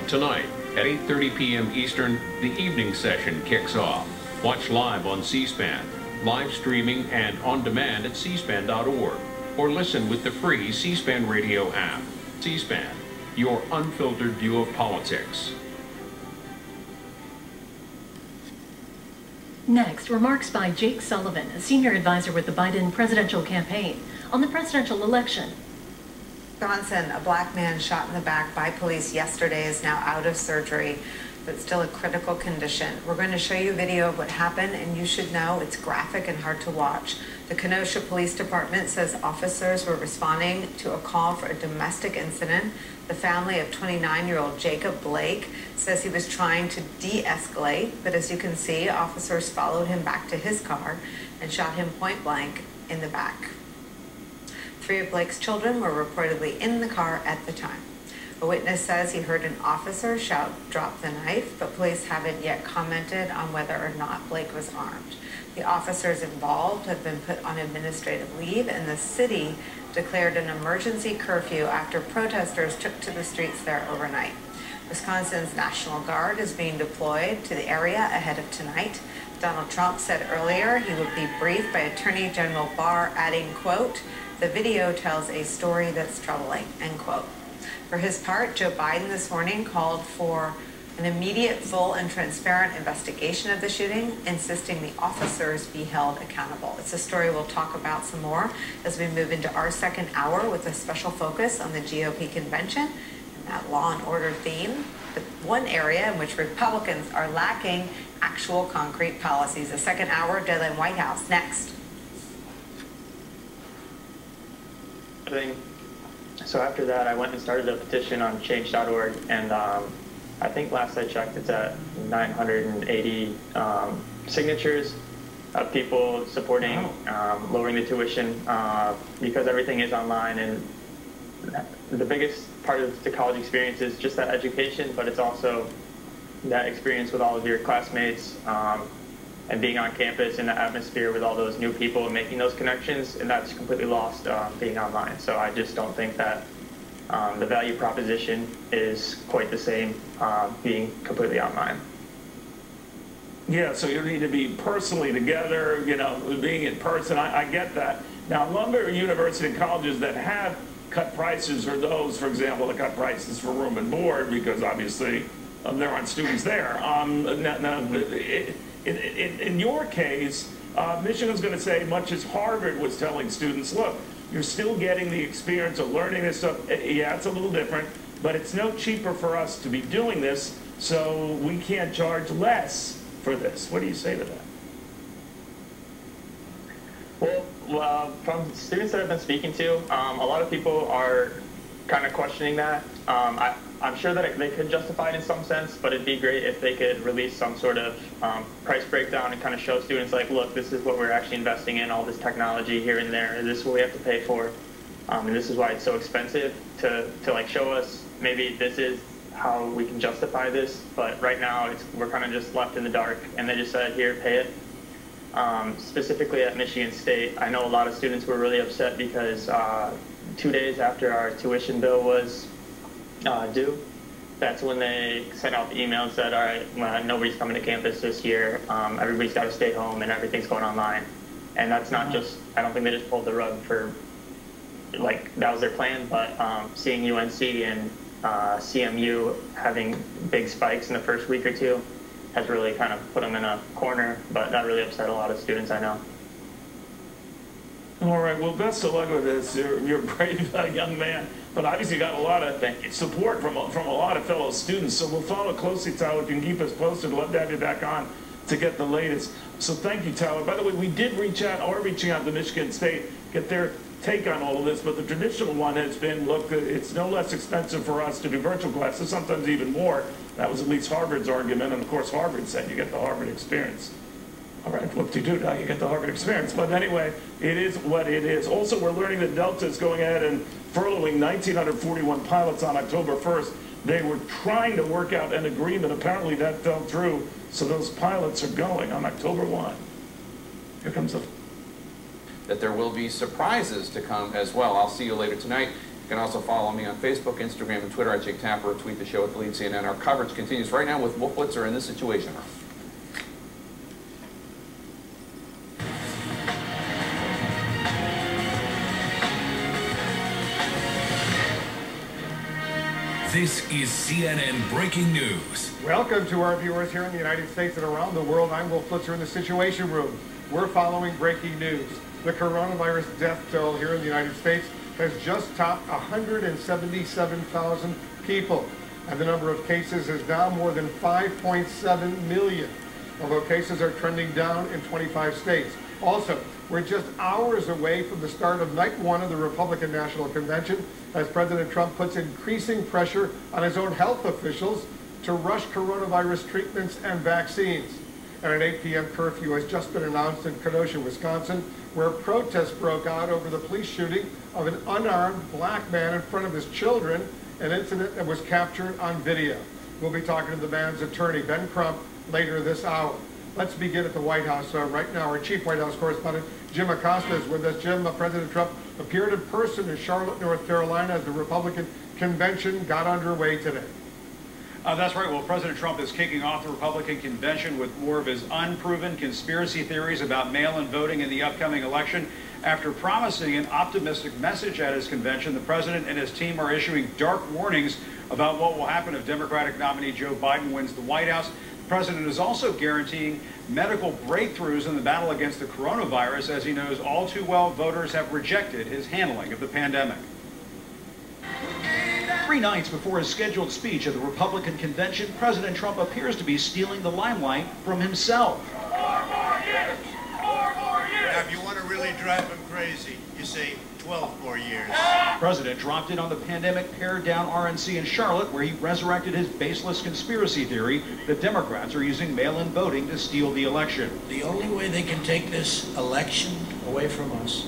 Tonight at 8:30 p.m. Eastern, the evening session kicks off. Watch live on C-SPAN, live streaming and on demand at cspan.org, or listen with the free C-SPAN radio app. C-SPAN, your unfiltered view of politics. Next, remarks by Jake Sullivan, a senior advisor with the Biden presidential campaign, on the presidential election. Wisconsin, a black man shot in the back by police yesterday is now out of surgery, but still a critical condition. We're going to show you a video of what happened, and you should know it's graphic and hard to watch. The Kenosha Police Department says officers were responding to a call for a domestic incident. The family of 29-year-old Jacob Blake says he was trying to de-escalate, but as you can see, officers followed him back to his car and shot him point blank in the back. 3 of Blake's children were reportedly in the car at the time. A witness says he heard an officer shout, "Drop the knife," but police haven't yet commented on whether or not Blake was armed. The officers involved have been put on administrative leave, and the city declared an emergency curfew after protesters took to the streets there overnight. Wisconsin's National Guard is being deployed to the area ahead of tonight. Donald Trump said earlier he would be briefed by Attorney General Barr, adding, quote, "The video tells a story that's troubling," end quote. For his part, Joe Biden this morning called for an immediate, full, and transparent investigation of the shooting, insisting the officers be held accountable. It's a story we'll talk about some more as we move into our second hour with a special focus on the GOP convention and that law and order theme, the one area in which Republicans are lacking actual concrete policies. The second hour, Deadline White House, next. So after that, I went and started a petition on change.org, and I think last I checked, it's at 980 signatures of people supporting lowering the tuition because everything is online, and the biggest part of the college experience is just that education, but it's also that experience with all of your classmates and being on campus in the atmosphere with all those new people and making those connections, and that's completely lost being online. So I just don't think that the value proposition is quite the same being completely online. Yeah, so you need to be personally together, you know, being in person. I get that. Now, lumber university and colleges that have cut prices are those, for example, that cut prices for room and board because obviously there aren't students there. In your case, Michigan's going to say, much as Harvard was telling students, look, you're still getting the experience of learning this stuff. Yeah, it's a little different, but it's no cheaper for us to be doing this, so we can't charge less for this. What do you say to that? Well, from students that I've been speaking to, a lot of people are kind of questioning that. I'm sure that they could justify it in some sense, but it'd be great if they could release some sort of price breakdown and kind of show students, like, look, this is what we're actually investing in, all this technology here and there, and this is what we have to pay for, and this is why it's so expensive, to like show us maybe this is how we can justify this. But right now we're kind of just left in the dark, and they just said, here, pay it. Specifically at Michigan State, I know a lot of students were really upset because 2 days after our tuition bill was due, that's when they sent out the email and said, all right, well, nobody's coming to campus this year, everybody's got to stay home and everything's going online. And that's not just, I don't think they just pulled the rug for, like, that was their plan, but seeing UNC and CMU having big spikes in the first week or two has really kind of put them in a corner, but that really upset a lot of students, I know. All right, well, best of luck with this. You're a brave young man, but obviously you got a lot of support from a lot of fellow students, so we'll follow closely, Tyler. If you can keep us posted, love to have you back on to get the latest. So thank you, Tyler. By the way, we did reaching out to Michigan State, get their take on all of this, but the traditional one has been, look, it's no less expensive for us to do virtual classes, sometimes even more. That was at least Harvard's argument, and of course Harvard said you get the Harvard experience. All right, whoop-de-doo, now you get the Harvard experience. But anyway, it is what it is. Also, we're learning that Delta is going ahead and furloughing 1,941 pilots on October 1st. They were trying to work out an agreement. Apparently that fell through, so those pilots are going on October 1. Here comes the... That there will be surprises to come as well. I'll see you later tonight. You can also follow me on Facebook, Instagram, and Twitter at Jake Tapper, or tweet the show at Delete CNN. Our coverage continues right now with Wolf Blitzer in this Situation Room. This is CNN Breaking News. Welcome to our viewers here in the United States and around the world. I'm Wolf Blitzer in the Situation Room. We're following breaking news. The coronavirus death toll here in the United States has just topped 177,000 people. And the number of cases is now more than 5.7 million, although cases are trending down in 25 states. Also, we're just hours away from the start of night one of the Republican National Convention as President Trump puts increasing pressure on his own health officials to rush coronavirus treatments and vaccines. And an 8 p.m. curfew has just been announced in Kenosha, Wisconsin, where protests broke out over the police shooting of an unarmed black man in front of his children, an incident that was captured on video. We'll be talking to the man's attorney, Ben Crump, later this hour. Let's begin at the White House right now. Our chief White House correspondent, Jim Acosta, is with us. Jim, President Trump appeared in person in Charlotte, North Carolina as the Republican convention got underway today. That's right. Well, President Trump is kicking off the Republican convention with more of his unproven conspiracy theories about mail-in voting in the upcoming election. After promising an optimistic message at his convention, the president and his team are issuing dark warnings about what will happen if Democratic nominee Joe Biden wins the White House. The president is also guaranteeing medical breakthroughs in the battle against the coronavirus, as he knows all too well voters have rejected his handling of the pandemic. 3 nights before his scheduled speech at the Republican convention, President Trump appears to be stealing the limelight from himself. 4 more years! 4 more years! Now, if you want to really drive him crazy, you say 12 more years. The president dropped in on the pandemic pared-down RNC in Charlotte, where he resurrected his baseless conspiracy theory that Democrats are using mail-in voting to steal the election. The only way they can take this election away from us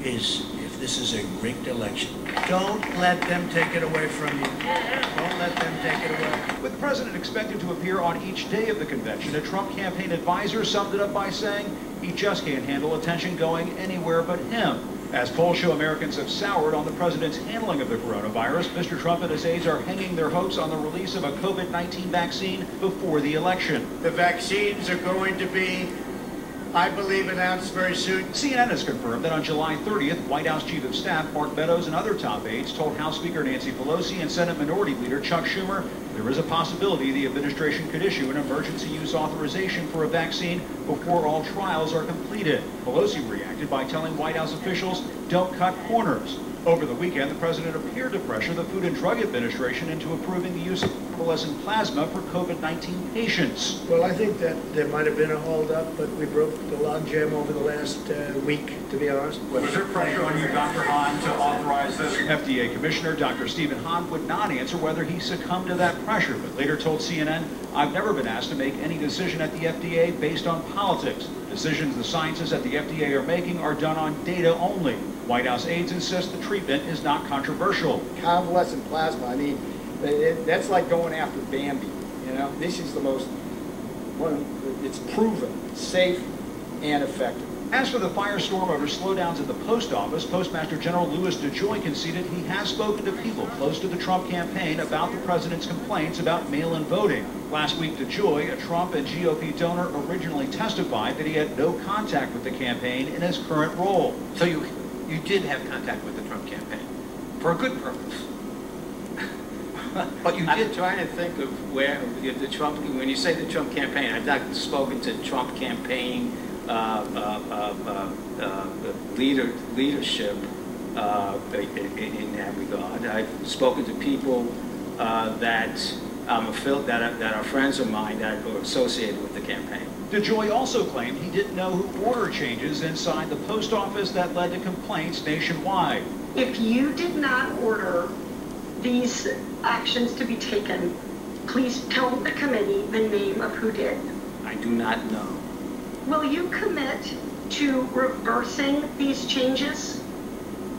is if this is a rigged election. Don't let them take it away from you. Don't let them take it away. With the president expected to appear on each day of the convention, a Trump campaign advisor summed it up by saying he just can't handle attention going anywhere but him. As polls show Americans have soured on the president's handling of the coronavirus, Mr. Trump and his aides are hanging their hopes on the release of a COVID-19 vaccine before the election. The vaccines are going to be, I believe, announced very soon. CNN has confirmed that on July 30th, White House Chief of Staff Mark Meadows and other top aides told House Speaker Nancy Pelosi and Senate Minority Leader Chuck Schumer there is a possibility the administration could issue an emergency use authorization for a vaccine before all trials are completed. Pelosi reacted by telling White House officials, don't cut corners. Over the weekend, the president appeared to pressure the Food and Drug Administration into approving the use of convalescent plasma for COVID-19 patients. Well, I think that there might have been a holdup, but we broke the logjam over the last week, to be honest. Was there pressure on you, Dr. Hahn, to authorize this? FDA Commissioner Dr. Stephen Hahn would not answer whether he succumbed to that pressure, but later told CNN, I've never been asked to make any decision at the FDA based on politics. Decisions the scientists at the FDA are making are done on data only. White House aides insist the treatment is not controversial. Convalescent plasma, I mean, that's like going after Bambi, you know? This is the most, it's proven, safe and effective. As for the firestorm over slowdowns at the post office, Postmaster General Louis DeJoy conceded he has spoken to people close to the Trump campaign about the president's complaints about mail-in voting. Last week, DeJoy, a Trump and GOP donor, originally testified that he had no contact with the campaign in his current role. So you did have contact with the Trump campaign for a good purpose. But you did. I'm trying to think of where the Trump, when you say the Trump campaign, I've not spoken to Trump campaign leadership in that regard. I've spoken to people that are friends of mine that are associated with the campaign. DeJoy also claimed he didn't know who ordered changes inside the post office that led to complaints nationwide. If you did not order these actions to be taken, please tell the committee the name of who did. I do not know. Will you commit to reversing these changes?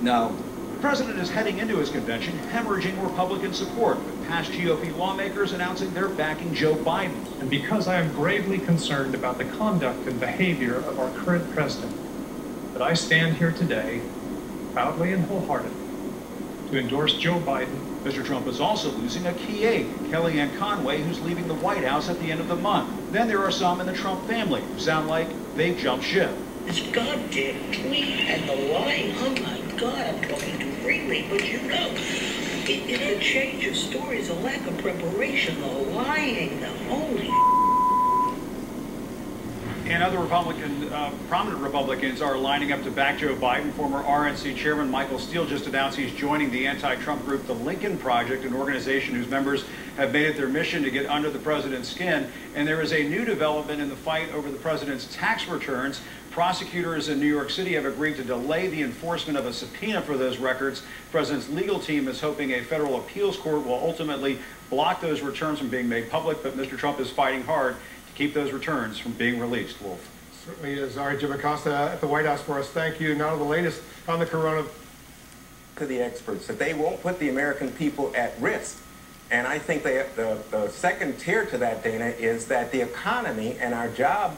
No. The president is heading into his convention hemorrhaging Republican support, with past GOP lawmakers announcing they're backing Joe Biden. And because I am gravely concerned about the conduct and behavior of our current president, that I stand here today, proudly and wholeheartedly, to who endorsed Joe Biden. Mr. Trump is also losing a key aide, Kellyanne Conway, who's leaving the White House at the end of the month. Then there are some in the Trump family who sound like they've jumped ship. This goddamn tweet and the lying, oh my God, I'm talking too freely, but you know, it's a change of stories, a lack of preparation, the lying, the holy. And other prominent Republicans are lining up to back Joe Biden. Former RNC Chairman Michael Steele just announced he's joining the anti-Trump group, the Lincoln Project, an organization whose members have made it their mission to get under the president's skin. And there is a new development in the fight over the president's tax returns. Prosecutors in New York City have agreed to delay the enforcement of a subpoena for those records. The president's legal team is hoping a federal appeals court will ultimately block those returns from being made public, but Mr. Trump is fighting hard to keep those returns from being released. Wolf. Certainly is. All right, Jim Acosta at the White House for us. Thank you. Now the latest on the corona. To the experts that they won't put the American people at risk. And I think the second tier to that, Dana, is that the economy and our job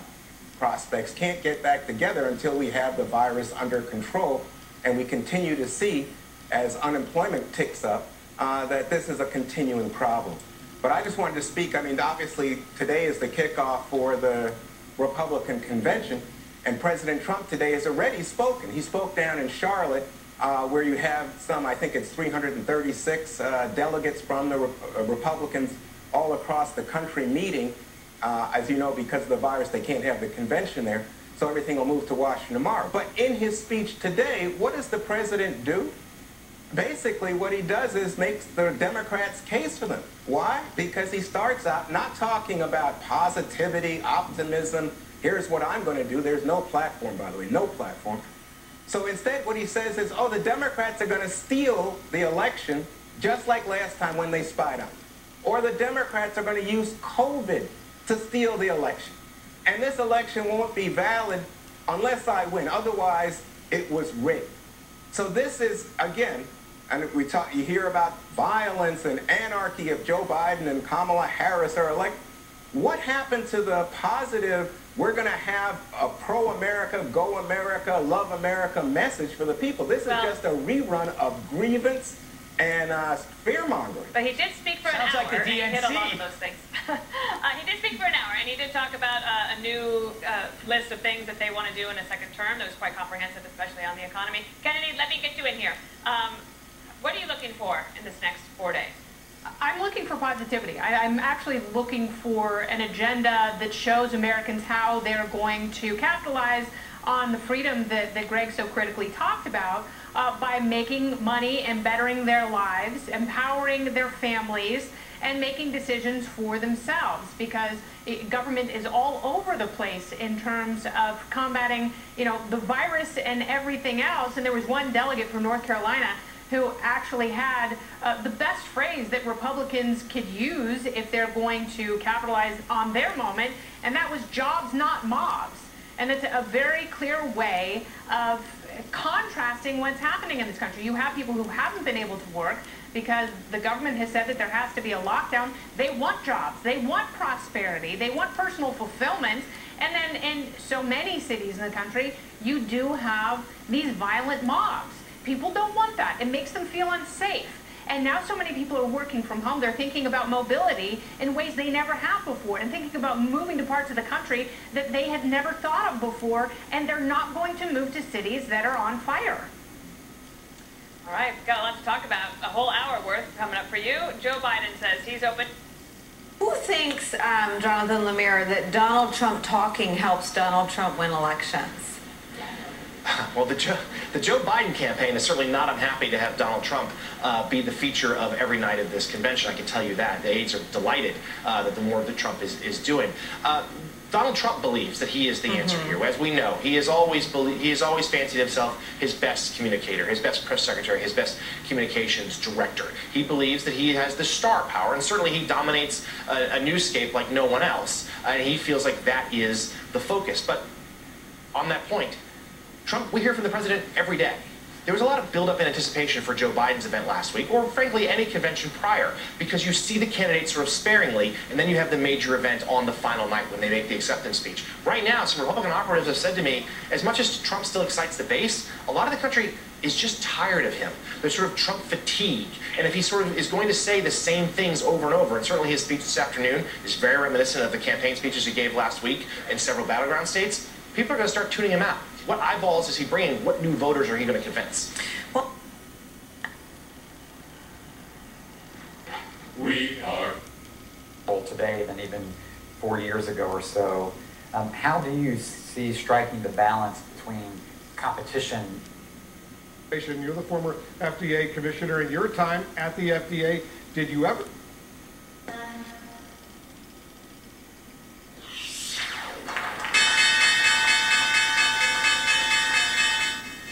prospects can't get back together until we have the virus under control. And we continue to see, as unemployment ticks up, that this is a continuing problem. But I just wanted to speak, I mean, obviously today is the kickoff for the Republican convention, and President Trump today has already spoken. He spoke down in Charlotte, where you have some, I think it's 336 delegates from the Republicans all across the country meeting. As you know, because of the virus, they can't have the convention there, so everything will move to Washington tomorrow. But in his speech today, what does the president do? Basically, what he does is makes the Democrats' case for them. Why? Because he starts out not talking about positivity, optimism. Here's what I'm going to do. There's no platform, by the way, no platform. So instead, what he says is, oh, the Democrats are going to steal the election just like last time when they spied on. Or the Democrats are going to use COVID to steal the election. And this election won't be valid unless I win. Otherwise, it was rigged. So this is, again, and you hear about violence and anarchy if Joe Biden and Kamala Harris are elected. What happened to the positive, we're going to have a pro-America, go America, love America message for the people? This is just a rerun of grievance and fear-mongering. But he did speak for an hour. Sounds like the DNC. And he hit a lot of those things. He did speak for an hour, and he did talk about a new list of things that they want to do in a second term that was quite comprehensive, especially on the economy. Kennedy, let me get you in here. What are you looking for in this next 4 days? I'm looking for positivity. I'm actually looking for an agenda that shows Americans how they're going to capitalize on the freedom that Greg so critically talked about by making money and bettering their lives, empowering their families, and making decisions for themselves, because government is all over the place in terms of combating, the virus and everything else. And there was one delegate from North Carolina who actually had the best phrase that Republicans could use if they're going to capitalize on their moment, and that was jobs, not mobs. And it's a very clear way of contrasting what's happening in this country. You have people who haven't been able to work because the government has said that there has to be a lockdown. They want jobs. They want prosperity. They want personal fulfillment. And then in so many cities in the country, you do have these violent mobs. People don't want that. It makes them feel unsafe. And now so many people are working from home. They're thinking about mobility in ways they never have before, and thinking about moving to parts of the country that they had never thought of before, and they're not going to move to cities that are on fire. All right, we've got a lot to talk about. A whole hour worth coming up for you. Joe Biden says he's open. Who thinks, Jonathan Lemire, that Donald Trump talking helps Donald Trump win elections? Well, the Joe Biden campaign is certainly not unhappy to have Donald Trump be the feature of every night of this convention. I can tell you that. The aides are delighted that the more that Trump is doing. Donald Trump believes that he is the answer here. As we know, he has always fancied himself his best communicator, his best press secretary, his best communications director. He believes that he has the star power, and certainly he dominates a newscape like no one else, and he feels like that is the focus. But on that point, Trump, we hear from the president every day. there was a lot of buildup and anticipation for Joe Biden's event last week, or frankly any convention prior, because you see the candidates sort of sparingly, and then you have the major event on the final night when they make the acceptance speech. Right now, some Republican operatives have said to me, as much as Trump still excites the base, a lot of the country is just tired of him. There's sort of Trump fatigue. And if he sort of is going to say the same things over and over, and certainly his speech this afternoon is very reminiscent of the campaign speeches he gave last week in several battleground states, people are going to start tuning him out. What eyeballs is he bringing? What new voters are he going to convince? Well, we are today than even 4 years ago or so. How do you see striking the balance between competition? You're the former FDA commissioner. In your time at the FDA, did you ever?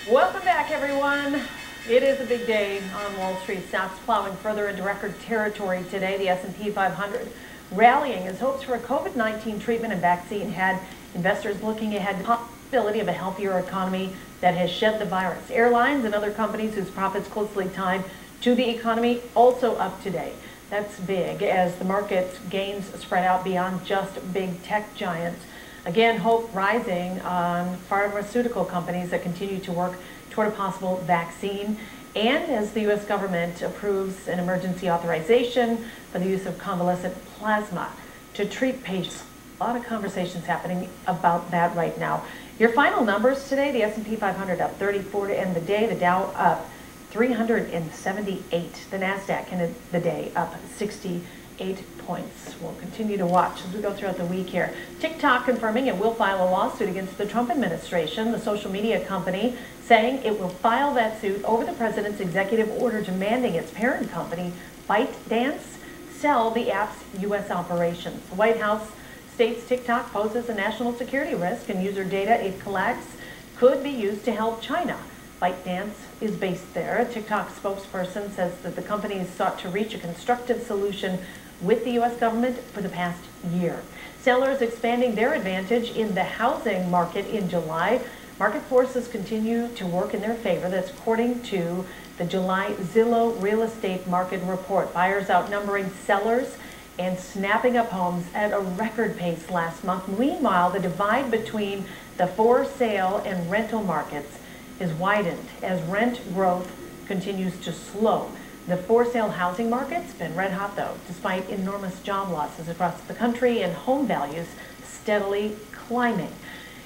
Welcome back, everyone. It is a big day on Wall Street. Stocks plowing further into record territory today. The S&P 500 rallying as hopes for a COVID-19 treatment and vaccine had investors looking ahead to the possibility of a healthier economy that has shed the virus. Airlines and other companies whose profits closely tied to the economy also up today. That's big as the market gains spread out beyond just big tech giants. Again, hope rising on pharmaceutical companies that continue to work toward a possible vaccine, and as the U.S. government approves an emergency authorization for the use of convalescent plasma to treat patients. A lot of conversations happening about that right now. Your final numbers today, the S&P 500 up 34 to end the day, the Dow up 378, the NASDAQ ended the day up 68 points. We'll continue to watch as we go throughout the week here. TikTok confirming it will file a lawsuit against the Trump administration, the social media company saying it will file that suit over the president's executive order demanding its parent company, ByteDance, sell the app's U.S. operations. The White House states TikTok poses a national security risk and user data it collects could be used to help China. ByteDance is based there. A TikTok spokesperson says that the company has sought to reach a constructive solution with the U.S. government for the past year. Sellers expanding their advantage in the housing market in July. Market forces continue to work in their favor. That's according to the July Zillow real estate market report. Buyers outnumbering sellers and snapping up homes at a record pace last month. Meanwhile, the divide between the for sale and rental markets is widened as rent growth continues to slow. The for sale housing market's been red hot though, despite enormous job losses across the country and home values steadily climbing.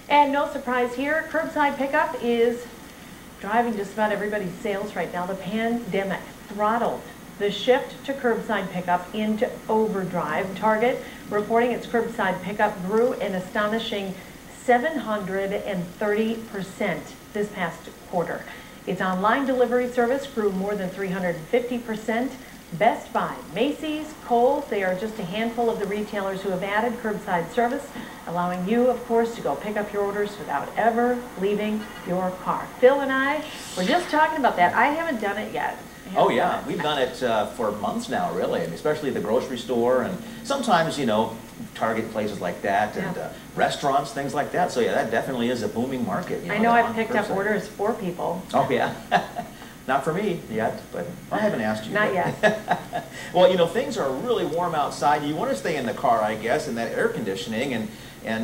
And no surprise here, curbside pickup is driving just about everybody's sales right now. The pandemic throttled the shift to curbside pickup into overdrive. Target reporting its curbside pickup grew an astonishing 730% this past quarter. Its online delivery service grew more than 350%. Best Buy, Macy's, Kohl's, they are just a handful of the retailers who have added curbside service, allowing you, of course, to go pick up your orders without ever leaving your car. Phil and I were just talking about that. I haven't done it yet. Oh yeah, we've done it for months now, really, and especially the grocery store and sometimes, you know, Target, places like that, and restaurants, things like that. So yeah, that definitely is a booming market. You know, I know I've picked up orders for people. Oh yeah. Not for me yet, but I haven't asked you. Not yet. Well, you know, things are really warm outside. You want to stay in the car, I guess, in that air conditioning, and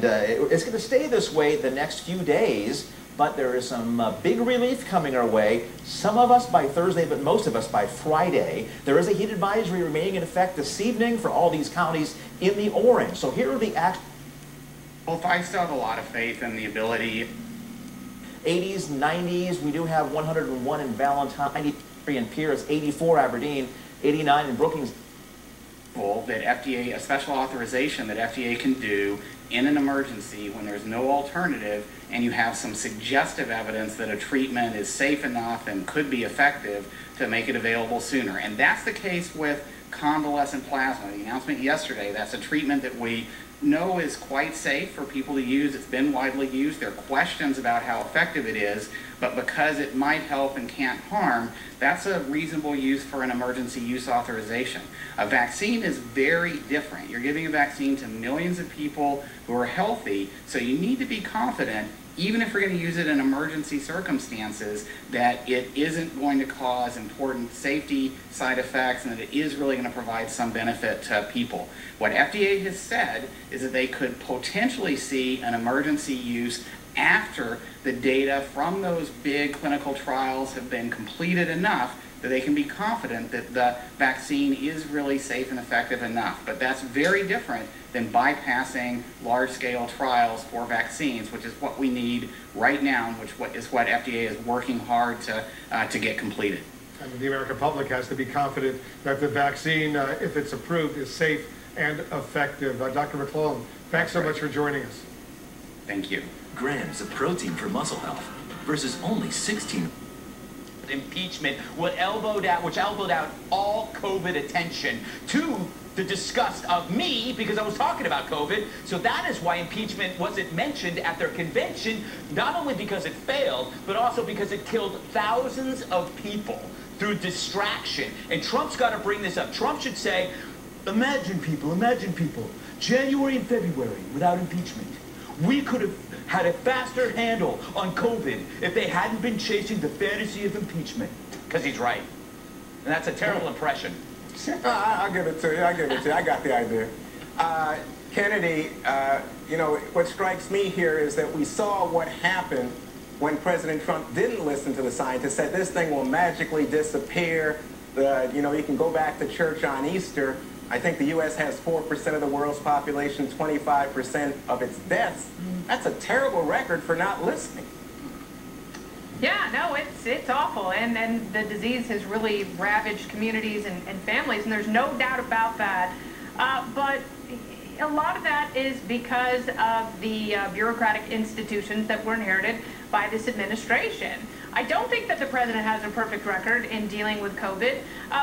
it's going to stay this way the next few days. But there is some big relief coming our way. Some of us by Thursday, but most of us by Friday. There is a heat advisory remaining in effect this evening for all these counties in the orange. So here are the actions. Well, I still have a lot of faith in the ability. 80s, 90s, we do have 101 in Valentine, 93 in Pierce, 84 Aberdeen, 89 in Brookings. That FDA, a special authorization that FDA can do in an emergency when there's no alternative and you have some suggestive evidence that a treatment is safe enough and could be effective to make it available sooner. And that's the case with convalescent plasma. The announcement yesterday, that's a treatment that we know is quite safe for people to use. It's been widely used. There are questions about how effective it is, but because it might help and can't harm, that's a reasonable use for an emergency use authorization. A vaccine is very different. You're giving a vaccine to millions of people who are healthy, so you need to be confident even if we're going to use it in emergency circumstances, that it isn't going to cause important safety side effects and that it is really going to provide some benefit to people. What FDA has said is that they could potentially see an emergency use after the data from those big clinical trials have been completed enough that they can be confident that the vaccine is really safe and effective enough. But that's very different than bypassing large-scale trials for vaccines, which is what we need right now, and which is what FDA is working hard to get completed. And the American public has to be confident that the vaccine, if it's approved, is safe and effective. Dr. McClellan, thanks so much for joining us. Thank you. Grams of protein for muscle health versus only 16. Impeachment which elbowed out all COVID attention to the disgust of me because I was talking about COVID. So that is why impeachment wasn't mentioned at their convention, not only because it failed, but also because it killed thousands of people through distraction. And Trump's got to bring this up. Trump should say, imagine people, January and February without impeachment. We could have had a faster handle on COVID if they hadn't been chasing the fantasy of impeachment. Because he's right. And that's a terrible impression. I'll give it to you. I got the idea. Kennedy, you know, what strikes me here is that we saw what happened when President Trump didn't listen to the scientists, said this thing will magically disappear. You know, you can go back to church on Easter. I think the U.S. has 4% of the world's population, 25% of its deaths. That's a terrible record for not listening. Yeah, no, it's awful, and the disease has really ravaged communities and families, and there's no doubt about that. But a lot of that is because of the bureaucratic institutions that were inherited by this administration. I don't think that the president has a perfect record in dealing with COVID,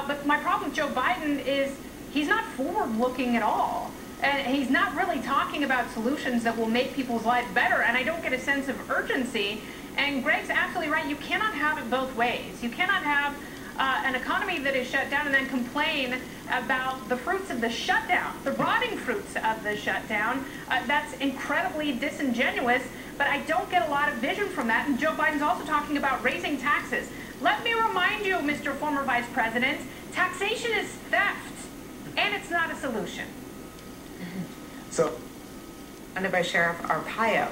but my problem with Joe Biden is he's not forward-looking at all. And he's not really talking about solutions that will make people's lives better, and I don't get a sense of urgency. And Greg's absolutely right. You cannot have it both ways. You cannot have an economy that is shut down and then complain about the fruits of the shutdown, the rotting fruits of the shutdown. That's incredibly disingenuous, but I don't get a lot of vision from that. And Joe Biden's also talking about raising taxes. Let me remind you, Mr. Former Vice President, taxation is theft, and it's not a solution. So, funded by Sheriff Arpaio.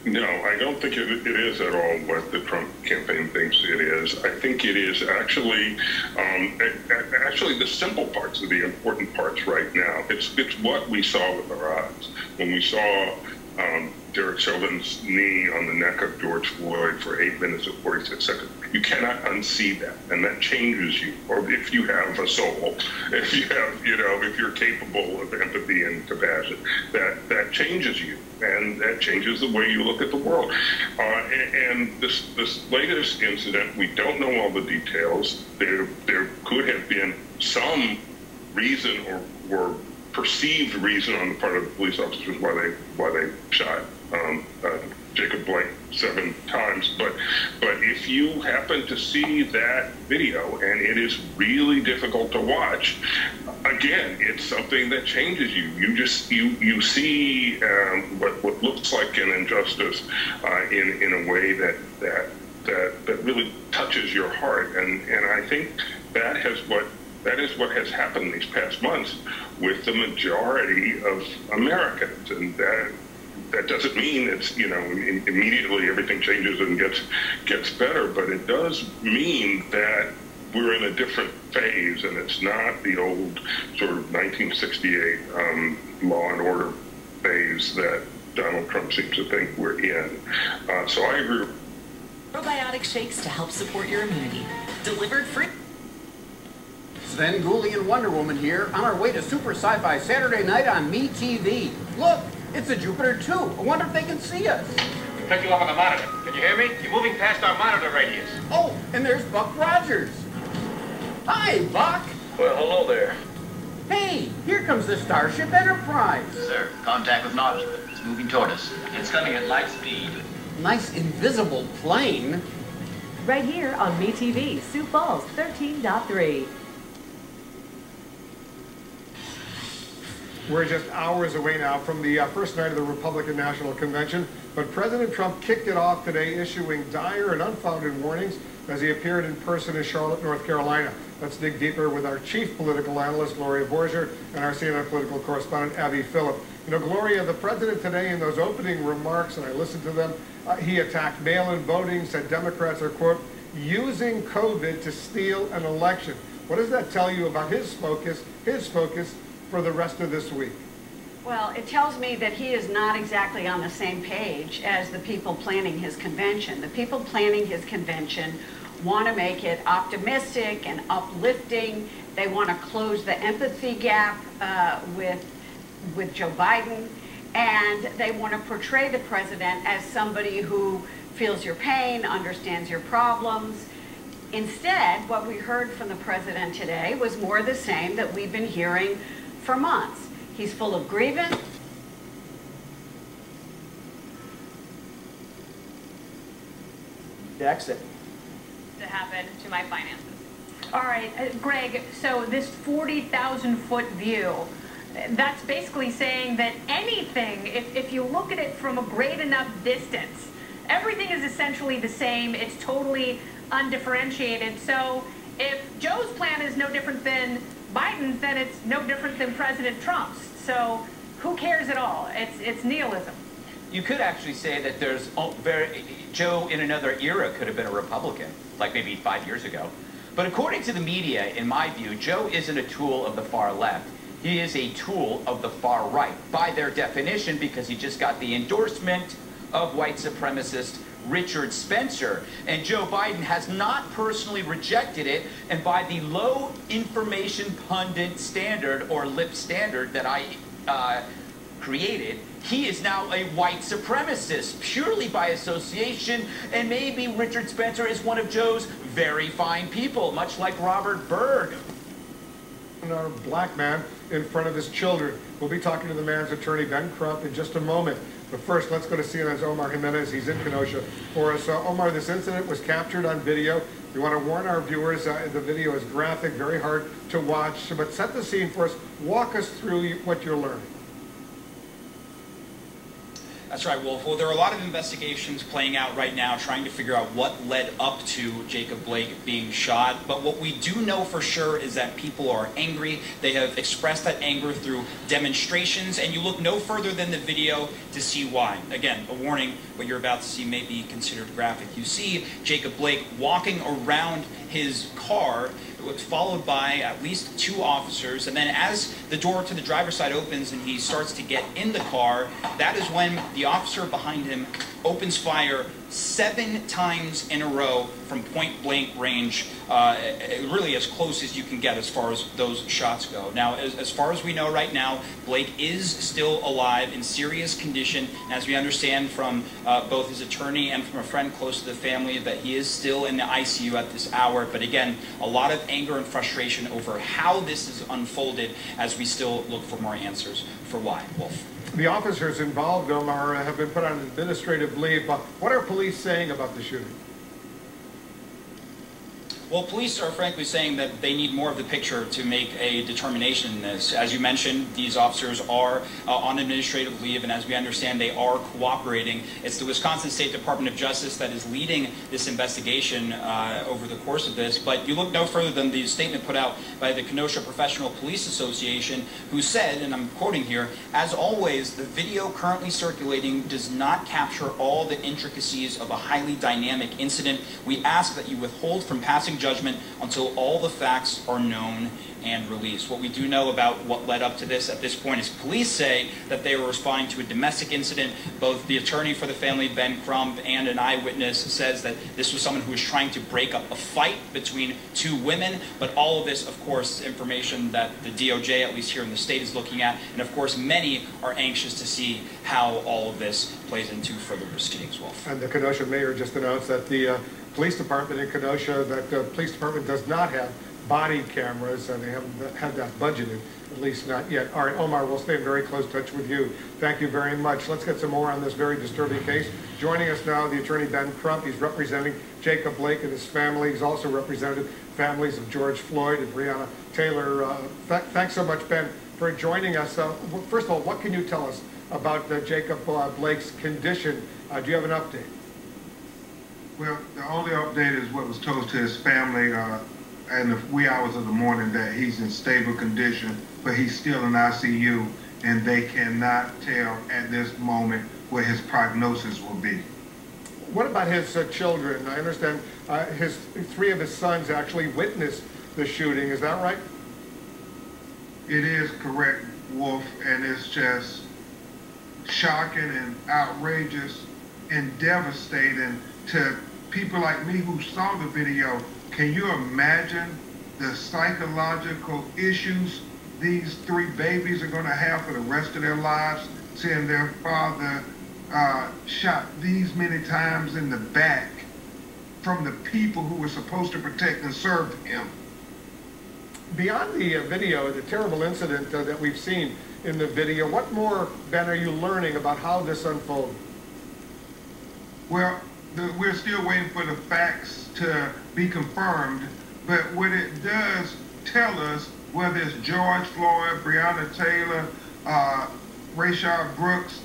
No, I don't think it is at all what the Trump campaign thinks it is. I think it is actually the simple parts are the important parts right now. It's what we saw with our eyes when we saw Derek Chauvin's knee on the neck of George Floyd for 8 minutes and 46 seconds. You cannot unsee that, and that changes you. Or if you have a soul, if you have, you know, if you're capable of empathy and compassion, that changes you, and that changes the way you look at the world. And this latest incident, we don't know all the details. There could have been some reason or perceived reason on the part of the police officers why they shot Jacob Blake 7 times. But if you happen to see that video, and it is really difficult to watch, again, it's something that changes you. You see what looks like an injustice in a way that really touches your heart, and I think that is what has happened these past months with the majority of Americans, and that doesn't mean it's, you know, immediately everything changes and gets better, but it does mean that we're in a different phase, and it's not the old sort of 1968 law and order phase that Donald Trump seems to think we're in. So I agree. Probiotic shakes to help support your immunity. Delivered free. Sven Gooley and Wonder Woman here on our way to Super Sci-Fi Saturday night on MeTV. Look, it's a Jupiter 2. I wonder if they can see us. Pick you up on the monitor. Can you hear me? You're moving past our monitor radius. Oh, and there's Buck Rogers. Hi, Buck. Well, hello there. Hey, here comes the Starship Enterprise. Sir, contact with an object. It's moving toward us. It's coming at light speed. Nice invisible plane. Right here on MeTV, Sioux Falls 13.3. We're just hours away now from the first night of the Republican National Convention, but President Trump kicked it off today, issuing dire and unfounded warnings as he appeared in person in Charlotte, North Carolina. Let's dig deeper with our chief political analyst, Gloria Borger, and our CNN political correspondent, Abby Phillip. You know, Gloria, the president today in those opening remarks, and I listened to them, he attacked mail-in voting, said Democrats are, quote, using COVID to steal an election. What does that tell you about his focus for the rest of this week? Well, it tells me that he is not exactly on the same page as the people planning his convention. The people planning his convention want to make it optimistic and uplifting. They want to close the empathy gap with Joe Biden, and they want to portray the president as somebody who feels your pain, understands your problems. Instead, what we heard from the president today was more of the same that we've been hearing for months. He's full of grievance. Exit. To happen to my finances. All right, Greg, so this 40,000-foot view, that's basically saying that anything, if you look at it from a great enough distance, everything is essentially the same. It's totally undifferentiated. So if Joe's plan is no different than Biden's, then it's no different than President Trump's. So who cares at all? It's nihilism. You could actually say that there's Joe in another era could have been a Republican, like maybe 5 years ago. But according to the media, in my view, Joe isn't a tool of the far left. He is a tool of the far right, by their definition, because he just got the endorsement of white supremacist Richard Spencer. And Joe Biden has not personally rejected it, and by the low information pundit standard, or lip standard, that I created, he is now a white supremacist, purely by association, and maybe Richard Spencer is one of Joe's very fine people, much like Robert Byrd. Our black man in front of his children. We'll be talking to the man's attorney, Ben Crump, in just a moment. But first, let's go to CNN's Omar Jimenez. He's in Kenosha for us. Omar, this incident was captured on video. We want to warn our viewers, the video is graphic, very hard to watch. But set the scene for us. Walk us through what you're learning. That's right, Wolf. Well, there are a lot of investigations playing out right now trying to figure out what led up to Jacob Blake being shot. But what we do know for sure is that people are angry. They have expressed that anger through demonstrations, and you look no further than the video to see why. Again, a warning, what you're about to see may be considered graphic. You see Jacob Blake walking around his car, followed by at least 2 officers, and then as the door to the driver's side opens and he starts to get in the car, that is when the officer behind him opens fire 7 times in a row from point-blank range, really as close as you can get as far as those shots go. Now, as far as we know right now, Blake is still alive in serious condition, and as we understand from both his attorney and from a friend close to the family, that he is still in the ICU at this hour. But again, a lot of anger and frustration over how this is unfolded as we still look for more answers for why. Wolf. The officers involved, Omar, have been put on administrative leave. What are police saying about the shooting? Well, police are frankly saying that they need more of the picture to make a determination in this. As you mentioned, these officers are on administrative leave, and as we understand, they are cooperating. It's the Wisconsin State Department of Justice that is leading this investigation over the course of this. But you look no further than the statement put out by the Kenosha Professional Police Association, who said, and I'm quoting here, "As always, the video currently circulating does not capture all the intricacies of a highly dynamic incident. We ask that you withhold from passing judgment until all the facts are known and released." What we do know about what led up to this at this point is police say that they were responding to a domestic incident. Both the attorney for the family, Ben Crump, and an eyewitness says that this was someone who was trying to break up a fight between 2 women. But all of this, of course, information that the DOJ, at least here in the state, is looking at. And of course, many are anxious to see how all of this plays into further proceedings, Wolf. And the Kenosha mayor just announced that the police department in Kenosha, that the police department does not have body cameras, and they haven't had that budgeted, at least not yet. All right, Omar, we'll stay in very close touch with you. Thank you very much. Let's get some more on this very disturbing case. Joining us now, the attorney Ben Crump. He's representing Jacob Blake and his family. He's also represented families of George Floyd and Breonna Taylor. Thanks so much, Ben, for joining us. First of all, what can you tell us about Jacob Blake's condition? Do you have an update? Well, the only update is what was told to his family in the wee hours of the morning, that he's in stable condition, but he's still in ICU, and they cannot tell at this moment what his prognosis will be. What about his children? I understand three of his sons actually witnessed the shooting. Is that right? It is correct, Wolf, and it's just shocking and outrageous and devastating to people like me who saw the video. Can you imagine the psychological issues these three babies are going to have for the rest of their lives, seeing their father shot these many times in the back from the people who were supposed to protect and serve him? Beyond the video, the terrible incident that we've seen in the video, what more, Ben, are you learning about how this unfolded? Well, we're still waiting for the facts to be confirmed, but what it does tell us, whether it's George Floyd, Breonna Taylor, Rayshard Brooks,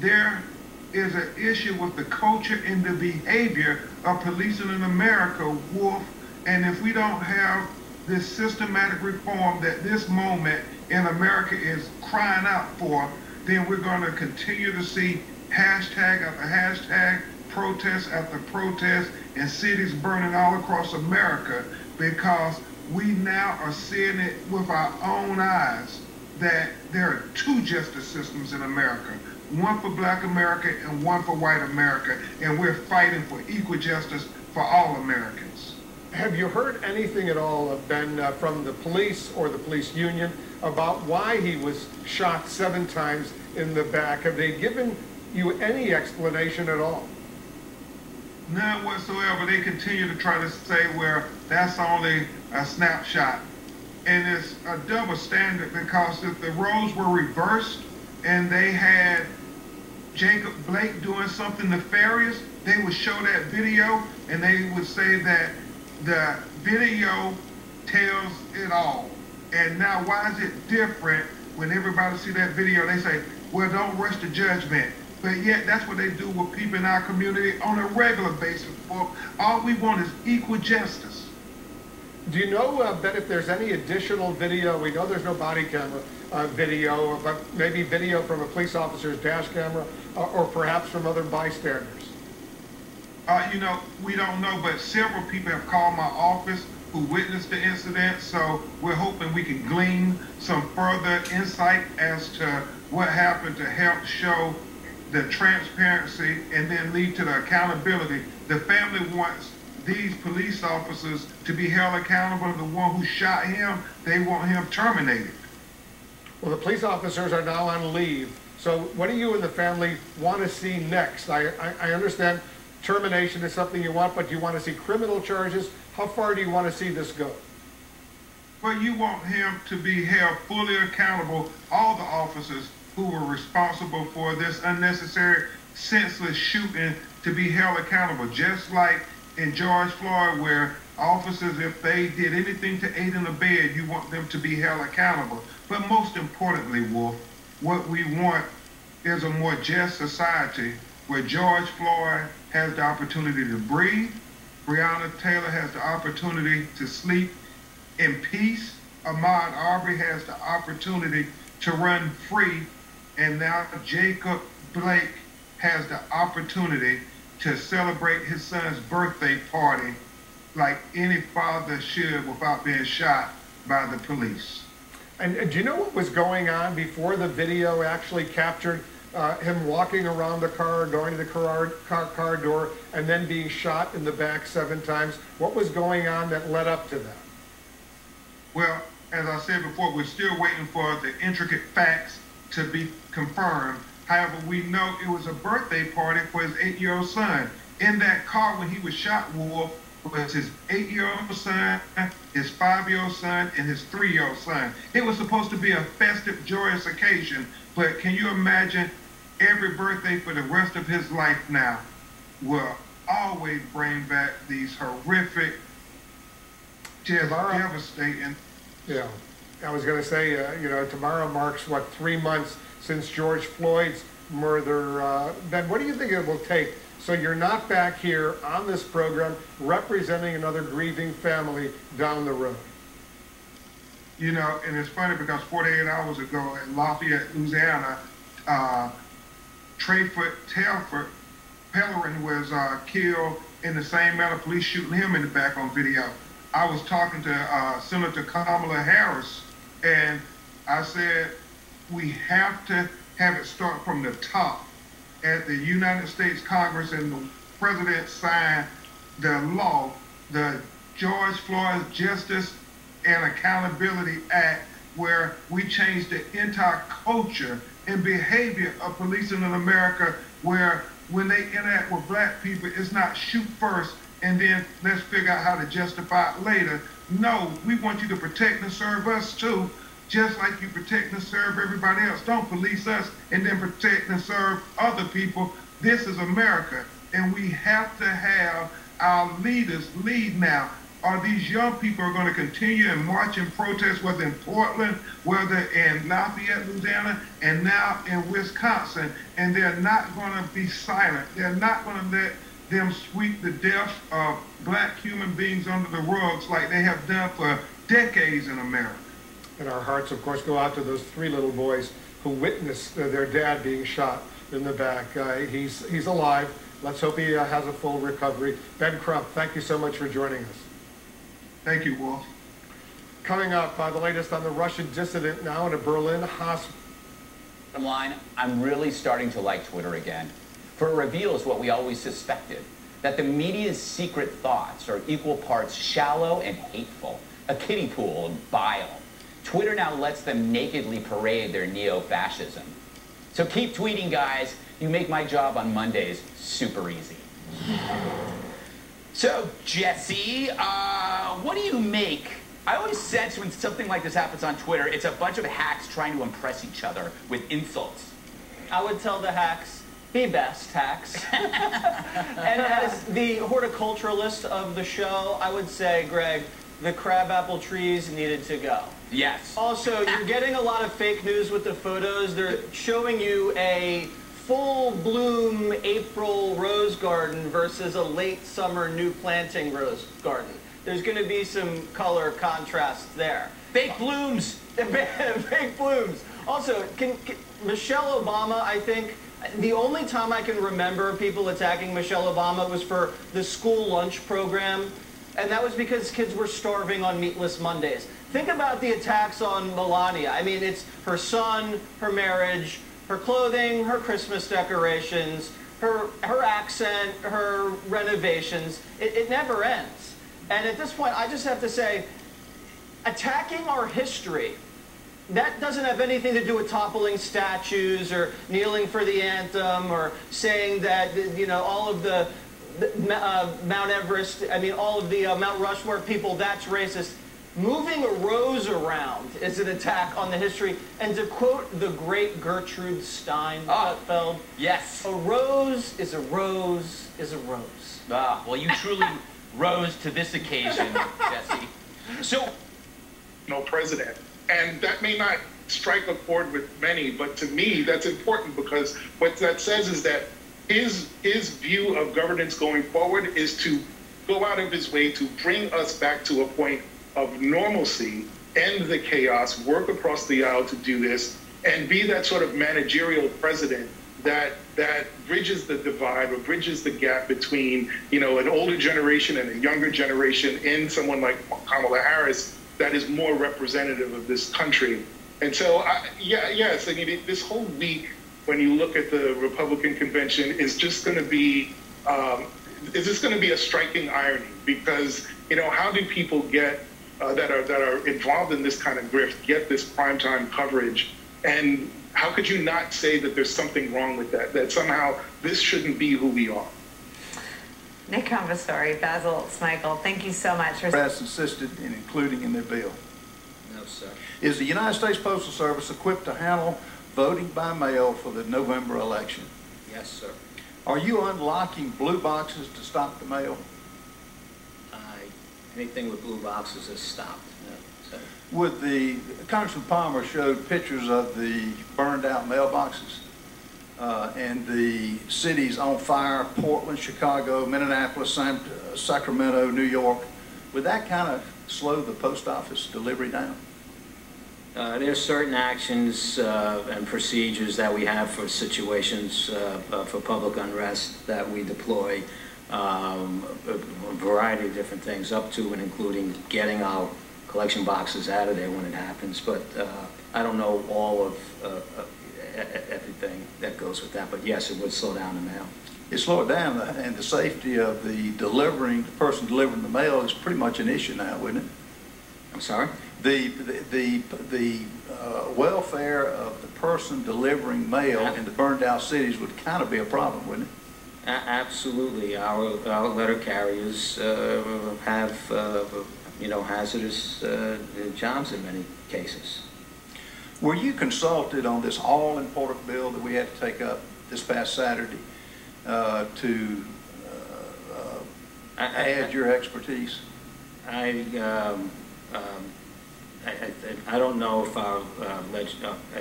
there is an issue with the culture and the behavior of policing in America, Wolf, and if we don't have this systematic reform that this moment in America is crying out for, then we're going to continue to see hashtag after hashtag, protest after protest, and cities burning all across America, because we now are seeing it with our own eyes that there are two justice systems in America, one for Black America and one for white America, and we're fighting for equal justice for all Americans. Have you heard anything at all, Ben, from the police or the police union about why he was shot 7 times in the back? Have they given you any explanation at all? None whatsoever. They continue to try to say, well, that's only a snapshot. And it's a double standard, because if the roles were reversed and they had Jacob Blake doing something nefarious, they would show that video and they would say that the video tells it all. And now why is it different when everybody see that video? They say, well, don't rush to judgment. But yet that's what they do with people in our community on a regular basis. All we want is equal justice. Do you know, Ben, if there's any additional video? We know there's no body camera video, but maybe video from a police officer's dash camera or perhaps from other bystanders. You know, we don't know, but several people have called my office who witnessed the incident, so we're hoping we can glean some further insight as to what happened to help show the transparency and then lead to the accountability. The family wants these police officers to be held accountable. The one who shot him, they want him terminated. Well, the police officers are now on leave, so what do you and the family want to see next? I understand termination is something you want, but do you want to see criminal charges? How far do you want to see this go? Well, you want him to be held fully accountable, all the officers who were responsible for this unnecessary, senseless shooting, to be held accountable, just like in George Floyd, where officers, if they did anything to aid and abet, you want them to be held accountable. But most importantly, Wolf, what we want is a more just society where George Floyd has the opportunity to breathe, Breonna Taylor has the opportunity to sleep in peace, Ahmaud Arbery has the opportunity to run free, and now Jacob Blake has the opportunity to celebrate his son's birthday party like any father should without being shot by the police. And do you know what was going on before the video actually captured him walking around the car, going to the car door, and then being shot in the back 7 times? What was going on that led up to that? Well, as I said before, we're still waiting for the intricate facts to be confirmed. However, we know it was a birthday party for his 8-year-old son. In that car when he was shot, Wolf, was his 8-year-old son, his 5-year-old son, and his 3-year-old son. It was supposed to be a festive, joyous occasion, but can you imagine every birthday for the rest of his life now will always bring back these horrific, just devastating. Yeah. I was going to say, you know, tomorrow marks, what, 3 months since George Floyd's murder. Ben, what do you think it will take so you're not back here on this program representing another grieving family down the road? You know, and it's funny because 48 hours ago in Lafayette, Louisiana, Trayford Telford Pellerin was killed in the same manner, police shooting him in the back on video. I was talking to Senator Kamala Harris, and I said, we have to have it start from the top. At the United States Congress and the President signed the law, the George Floyd Justice and Accountability Act, where we changed the entire culture and behavior of policing in America, where when they interact with black people, it's not shoot first and then let's figure out how to justify it later. No, we want you to protect and serve us too, just like you protect and serve everybody else. Don't police us and then protect and serve other people. This is America, and we have to have our leaders lead now. Are these young people are going to continue and march and protest, whether in Portland, whether in Lafayette, Louisiana, and now in Wisconsin, and they're not going to be silent. They're not going to let them sweep the deaths of black human beings under the rugs like they have done for decades in America. And our hearts, of course, go out to those 3 little boys who witnessed their dad being shot in the back. He's alive. Let's hope he has a full recovery. Ben Crump, thank you so much for joining us. Thank you, Wolf. Coming up, the latest on the Russian dissident now in a Berlin hospital. Bottom line, I'm really starting to like Twitter again. For it reveals what we always suspected, that the media's secret thoughts are equal parts shallow and hateful, a kiddie pool of bile. Twitter now lets them nakedly parade their neo-fascism. So keep tweeting, guys. You make my job on Mondays super easy. So, Jesse, what do you make? I always sense when something like this happens on Twitter, it's a bunch of hacks trying to impress each other with insults. I would tell the hacks, be best hacks. And as the horticulturalist of the show, I would say, Greg, the crabapple trees needed to go. Yes. Also, you're getting a lot of fake news with the photos. They're showing you a full bloom April rose garden versus a late summer new planting rose garden. There's going to be some color contrast there. Fake blooms. Fake blooms. Also, can Michelle Obama, I think, the only time I can remember people attacking Michelle Obama was for the school lunch program, and that was because kids were starving on meatless Mondays. Think about the attacks on Melania. I mean, it's her son, her marriage, her clothing, her Christmas decorations, her accent, her renovations. It never ends. And at this point, I just have to say, attacking our history, that doesn't have anything to do with toppling statues or kneeling for the anthem or saying that, you know, all of the Mount Everest, I mean, all of the Mount Rushmore people, that's racist. Moving a rose around is an attack on the history. And to quote the great Gertrude Stein, Gutfeld, yes, a rose is a rose is a rose. Ah, well, you truly rose to this occasion, Jesse. So, no president. And that may not strike a chord with many, but to me, that's important because what that says is that his view of governance going forward is to go out of his way to bring us back to a point of normalcy, end the chaos, work across the aisle to do this, and be that sort of managerial president that bridges the divide or bridges the gap between, you know, an older generation and a younger generation in someone like Kamala Harris that is more representative of this country. And so, yes, I mean, this whole week, when you look at the Republican convention, is just going to be, a striking irony because, you know, how do people get that are involved in this kind of grift get this primetime coverage, and how could you not say that there's something wrong with that? That somehow this shouldn't be who we are. Nick Conversori, Basil Smikle, thank you so much for. Press insisted in including in their bill. No, sir. Is the United States Postal Service equipped to handle voting by mail for the November election? Yes, sir. Are you unlocking blue boxes to stop the mail? Anything with blue boxes is stopped. Would the Congressman Palmer showed pictures of the burned out mailboxes and the cities on fire, Portland, Chicago, Minneapolis, Sacramento, New York. Would that kind of slow the post office delivery down? There are certain actions and procedures that we have for situations for public unrest that we deploy a variety of different things, up to and including getting our collection boxes out of there when it happens. But I don't know all of everything that goes with that. But yes, it would slow down the mail. It slow it down, and the safety of the person delivering the mail is pretty much an issue now, wouldn't it? I'm sorry? The welfare of the person delivering mail in the burned out cities would kind of be a problem, wouldn't it? Absolutely. Our letter carriers have hazardous jobs in many cases. Were you consulted on this all-important bill that we had to take up this past Saturday to add your expertise? I don't know if I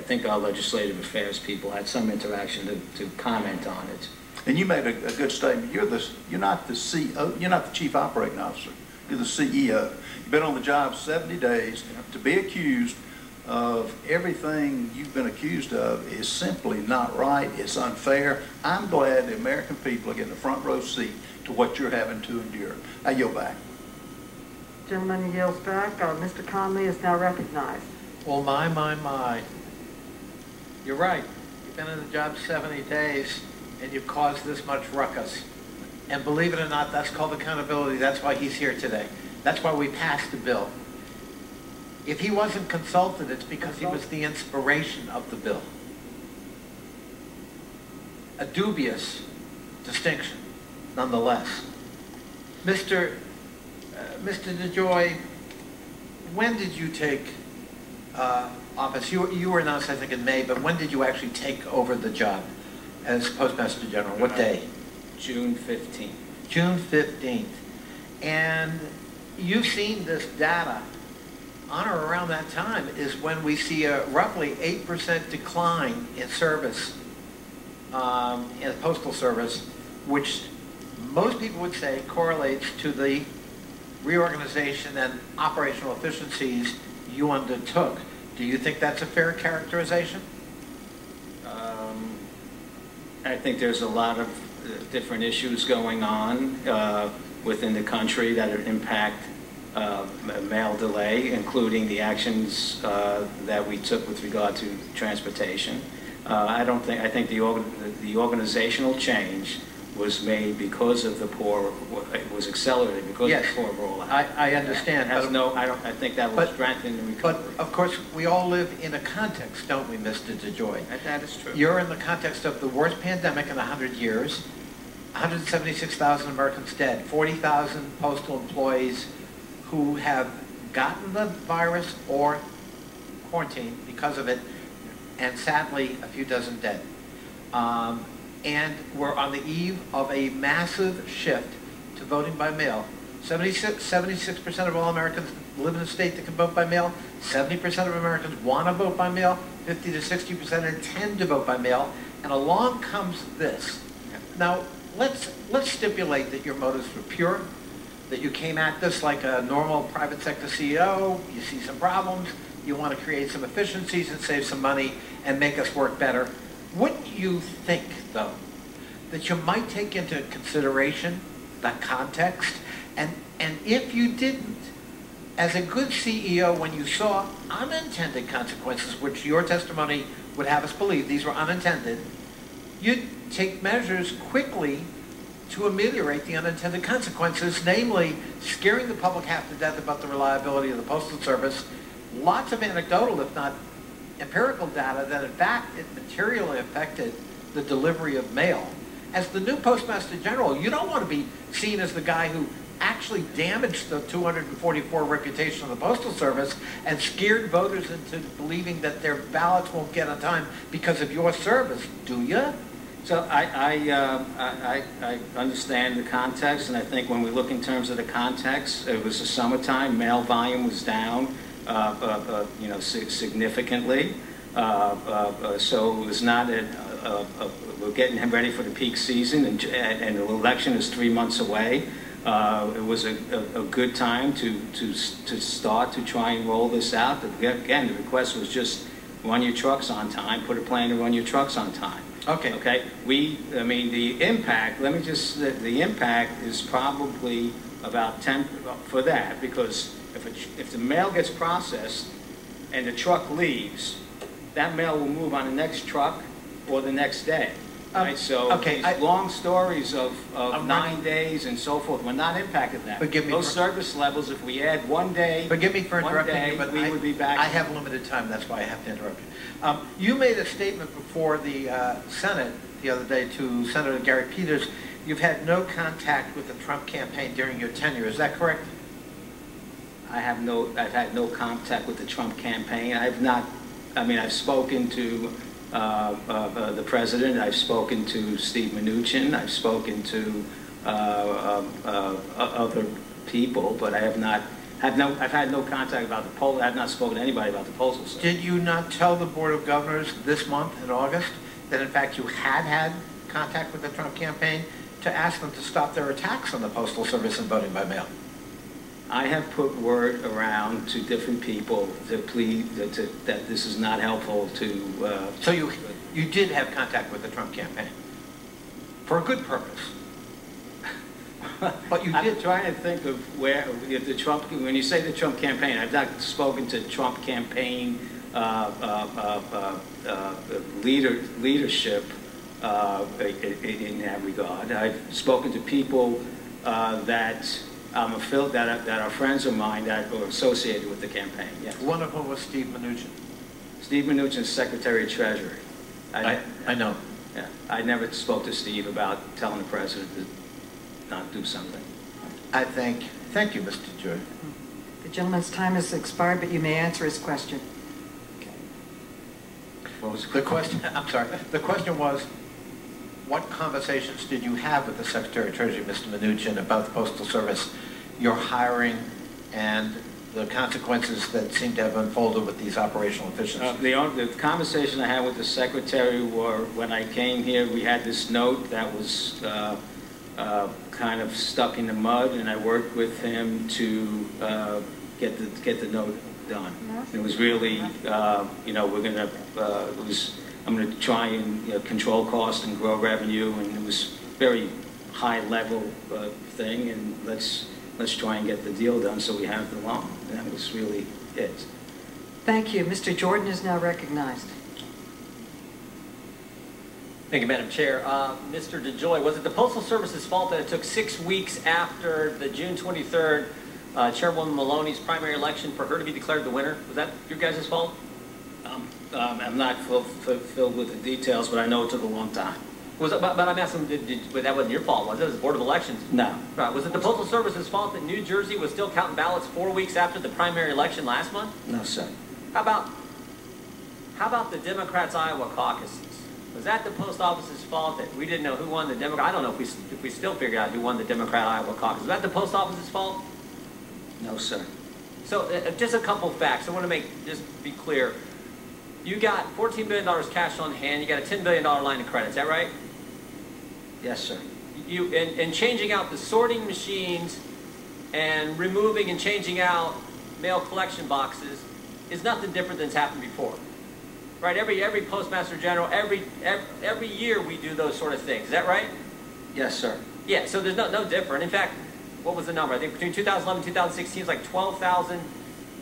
think our legislative affairs people had some interaction to comment on it. And you made a good statement. You're not the CEO. You're not the chief operating officer. You're the CEO. You've been on the job 70 days. To be accused of everything you've been accused of is simply not right. It's unfair. I'm glad the American people are getting a front row seat to what you're having to endure. I yield back. Gentleman yields back. Mr. Conley is now recognized. Well, my. You're right. You've been in the job 70 days, and you've caused this much ruckus. And believe it or not, that's called accountability. That's why he's here today. That's why we passed the bill. If he wasn't consulted, it's because he was the inspiration of the bill. A dubious distinction, nonetheless. Mr. DeJoy, when did you take office? You were announced, I think, in May, but when did you actually take over the job as Postmaster General? What day? June 15th. June 15th. And you've seen this data on or around that time is when we see a roughly 8% decline in service in the Postal Service, which most people would say correlates to the reorganization and operational efficiencies you undertook. Do you think that's a fair characterization? I think there's a lot of different issues going on within the country that impact mail delay, including the actions that we took with regard to transportation. I think the organizational change was made because of the poor. It was accelerated because of the poor rollout. I understand. I think that will strengthen the recovery. But of course, we all live in a context, don't we, Mr. DeJoy? That is true. You're in the context of the worst pandemic in 100 years. 176,000 Americans dead. 40,000 postal employees who have gotten the virus or quarantined because of it, and sadly, a few dozen dead. And we're on the eve of a massive shift to voting by mail. 76% of all Americans live in a state that can vote by mail. 70% of Americans want to vote by mail. 50 to 60% intend to vote by mail. And along comes this. Now, let's stipulate that your motives were pure, that you came at this like a normal private sector CEO. You see some problems. You want to create some efficiencies and save some money and make us work better. Wouldn't you think, though, that you might take into consideration the context? And if you didn't, as a good CEO, when you saw unintended consequences, which your testimony would have us believe these were unintended, you'd take measures quickly to ameliorate the unintended consequences, namely scaring the public half to death about the reliability of the Postal Service. Lots of anecdotal, if not empirical data, that in fact it materially affected the delivery of mail. As the new Postmaster General, you don't want to be seen as the guy who actually damaged the 244 reputation of the Postal Service and scared voters into believing that their ballots won't get on time because of your service, do you? So I understand the context, and I think when we look in terms of the context, it was the summertime, mail volume was down. significantly. So it was not we're getting him ready for the peak season, and the election is 3 months away. It was a good time to start to try and roll this out. Again, the request was just run your trucks on time, put a plan to run your trucks on time. Okay. Okay. I mean, the impact, the impact is probably about 10 for that, because if the mail gets processed and the truck leaves, that mail will move on the next truck or the next day. Right? So these long stories of 9 days and so forth, we're not impacted that. Those service levels, if we add 1 day, forgive me for interrupting you, but we would be back. I have limited time, that's why I have to interrupt you. You made a statement before the Senate the other day to Senator Gary Peters. You've had no contact with the Trump campaign during your tenure. Is that correct? I've had no contact with the Trump campaign. I've spoken to the president. I've spoken to Steve Mnuchin. I've spoken to other people, but I've had no contact about the poll. I've not spoken to anybody about the postal service. Did you not tell the Board of Governors this month in August that in fact you had contact with the Trump campaign to ask them to stop their attacks on the Postal Service and voting by mail? I have put word around to different people to plead that this is not helpful to... So you did have contact with the Trump campaign for a good purpose. But you did. I'm trying to think of where the Trump. When you say the Trump campaign, I've not spoken to Trump campaign leadership in that regard. I've spoken to people that are friends of mine that are associated with the campaign. Yes. One of whom was Steve Mnuchin. Steve Mnuchin is Secretary of Treasury. I know. Yeah, I never spoke to Steve about telling the president to not do something. Thank you, Mr. Jordan. The gentleman's time has expired, but you may answer his question. Okay. What was the question? I'm sorry. The question was, what conversations did you have with the Secretary of Treasury, Mr. Mnuchin, about the Postal Service, your hiring, and the consequences that seem to have unfolded with these operational efficiencies? The conversation I had with the Secretary were when I came here, we had this note that was kind of stuck in the mud, and I worked with him to get the note done. It was really, I'm going to try and control costs and grow revenue, and it was very high level thing, and let's try and get the deal done so we have the loan. And that was really it. Thank you. Mr. Jordan is now recognized. Thank you, Madam Chair. Mr. DeJoy, was it the Postal Service's fault that it took 6 weeks after the June 23rd Chairwoman Maloney's primary election for her to be declared the winner? Was that your guys' fault? I'm not filled with the details, but I know it took a long time. But I'm asking, but that wasn't your fault, was it? It was the Board of Elections. No. Right. Was it the Postal Service's fault that New Jersey was still counting ballots 4 weeks after the primary election last month? No, sir. How about the Democrats' Iowa caucuses? Was that the post office's fault that we didn't know who won the Democrat? I don't know if we still figure out who won the Democrat Iowa caucus. Was that the post office's fault? No, sir. So just a couple facts. I want to just be clear. You got $14 billion cash on hand. You got a $10 billion line of credit. Is that right? Yes, sir. And changing out the sorting machines and removing and changing out mail collection boxes is nothing different than's happened before. Right? Every Postmaster General, every year we do those sort of things. Is that right? Yes, sir. Yeah, so there's no different. In fact, what was the number? I think between 2011 and 2016, it was like 12,000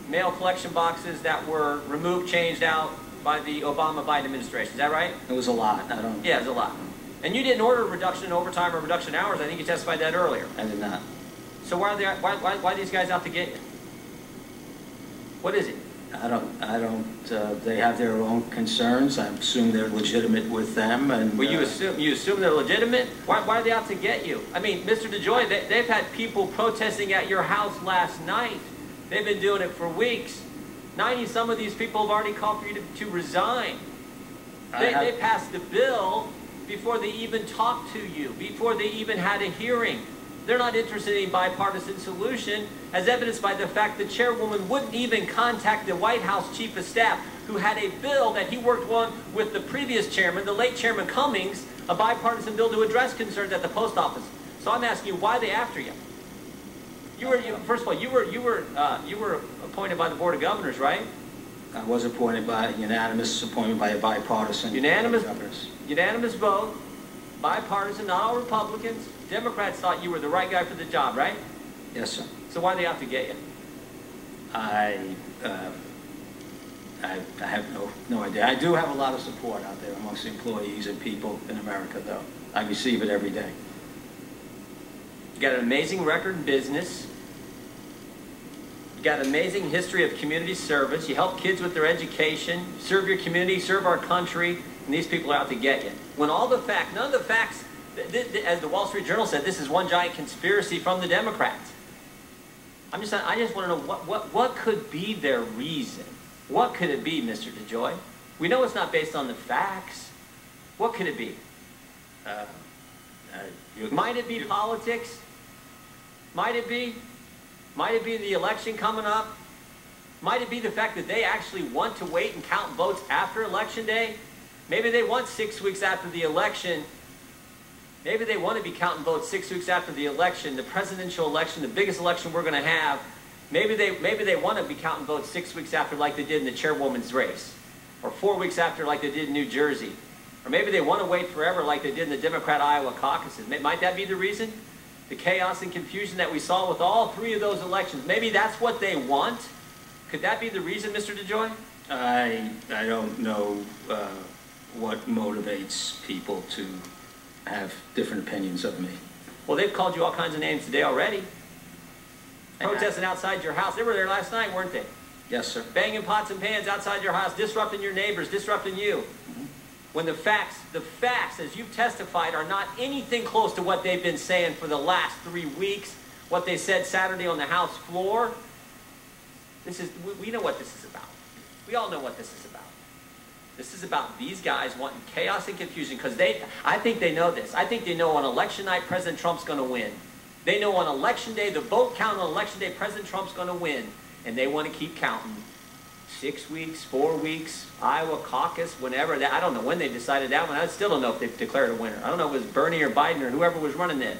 mail collection boxes that were removed, changed out by the Obama-Biden administration. Is that right? It was a lot. Yeah, it was a lot. And you didn't order a reduction in overtime or reduction in hours. I think you testified that earlier. I did not. So why are these guys out to get you? What is it? I don't. They have their own concerns. I assume they're legitimate with them. And well, you assume they're legitimate? Why are they out to get you? I mean, Mr. DeJoy, they've had people protesting at your house last night. They've been doing it for weeks. 90-some of these people have already called for you to resign. They passed the bill before they even talked to you, before they even had a hearing. They're not interested in a bipartisan solution, as evidenced by the fact the chairwoman wouldn't even contact the White House chief of staff, who had a bill that he worked on with the previous chairman, the late Chairman Cummings, a bipartisan bill to address concerns at the post office. So I'm asking you, why are they after you? First of all, you were appointed by the Board of Governors, right? I was appointed by unanimous appointment by a bipartisan Unanimous, Board of Governors. unanimous vote, bipartisan, not all Republicans. Democrats thought you were the right guy for the job, right? Yes, sir. So why do they have to get you? I have no idea. I do have a lot of support out there amongst employees and people in America, though. I receive it every day. You got an amazing record in business. You got an amazing history of community service. You help kids with their education, serve your community, serve our country, and these people are out to get you. When all the facts, none of the facts, as the Wall Street Journal said, this is one giant conspiracy from the Democrats. I just want to know what could be their reason. What could it be, Mr. DeJoy? We know it's not based on the facts. What could it be? Might it be politics? Might it be? Might it be the election coming up? Might it be the fact that they actually want to wait and count votes after Election Day? Maybe they want 6 weeks after the election. Maybe they want to be counting votes 6 weeks after the election, the presidential election, the biggest election we're going to have. Maybe they want to be counting votes 6 weeks after, like they did in the chairwoman's race, or 4 weeks after, like they did in New Jersey. Or maybe they want to wait forever like they did in the Democrat Iowa caucuses. Might that be the reason? The chaos and confusion that we saw with all three of those elections. Maybe that's what they want? Could that be the reason, Mr. DeJoy? I don't know what motivates people to have different opinions of me. Well, they've called you all kinds of names today already. Protesting outside your house. They were there last night, weren't they? Yes, sir. Banging pots and pans outside your house, disrupting your neighbors, disrupting you. When the facts, as you've testified, are not anything close to what they've been saying for the last 3 weeks, what they said Saturday on the House floor. We know what this is about. We all know what this is about. This is about these guys wanting chaos and confusion because I think they know this. I think they know on election night President Trump's going to win. They know on election day, the vote count on election day, President Trump's going to win. And they want to keep counting. 6 weeks, 4 weeks, Iowa caucus, whenever. I don't know when they decided that one. I still don't know if they've declared a winner. I don't know if it was Bernie or Biden or whoever was running then.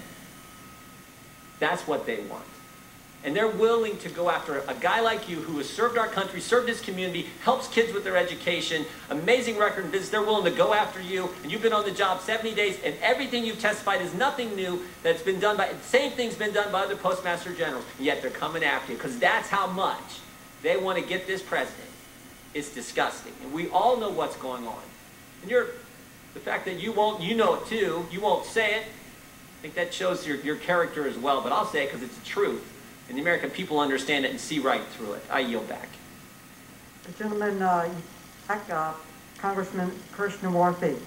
That's what they want. And they're willing to go after a guy like you who has served our country, served his community, helps kids with their education, amazing record in business. They're willing to go after you, and you've been on the job 70 days, and everything you've testified is nothing new that's been done by, the same thing's been done by other postmaster generals, and yet they're coming after you because that's how much they want to get this president. It's disgusting. And we all know what's going on. And the fact that you know it too, you won't say it, I think that shows your character as well, but I'll say it because it's the truth. And the American people understand it and see right through it. I yield back. The gentleman, Congressman Krishnawarthy,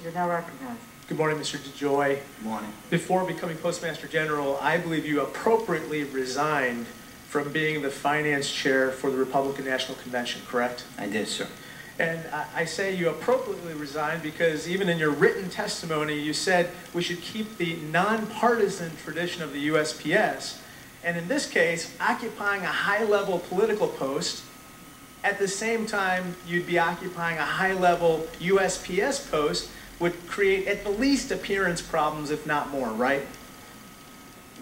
you're now recognized. Good morning, Mr. DeJoy. Good morning. Before becoming Postmaster General, I believe you appropriately resigned from being the finance chair for the Republican National Convention, correct? I did, sir. And I say you appropriately resigned because even in your written testimony, you said we should keep the nonpartisan tradition of the USPS. And in this case, occupying a high-level political post, at the same time you'd be occupying a high-level USPS post would create at the least appearance problems, if not more, right?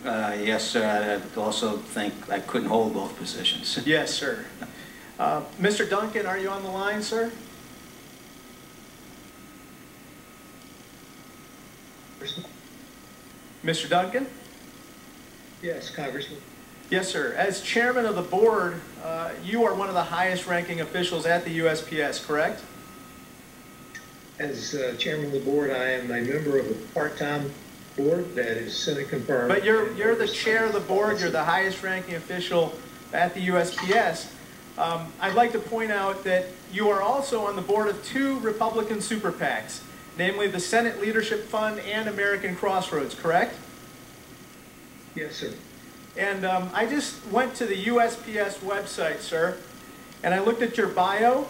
Yes, sir. I also think I couldn't hold both positions. Yes, sir. Mr. Duncan, are you on the line, sir? Mr. Duncan? Yes, Congressman. Yes, sir. As chairman of the board, you are one of the highest ranking officials at the USPS, correct? As chairman of the board, I am a member of a part-time board that is Senate confirmed. But you're the chair of the board. You're the highest ranking official at the USPS. I'd like to point out that you are also on the board of 2 Republican super PACs, namely the Senate Leadership Fund and American Crossroads, correct? Yes, sir. And I just went to the USPS website, sir, and I looked at your bio,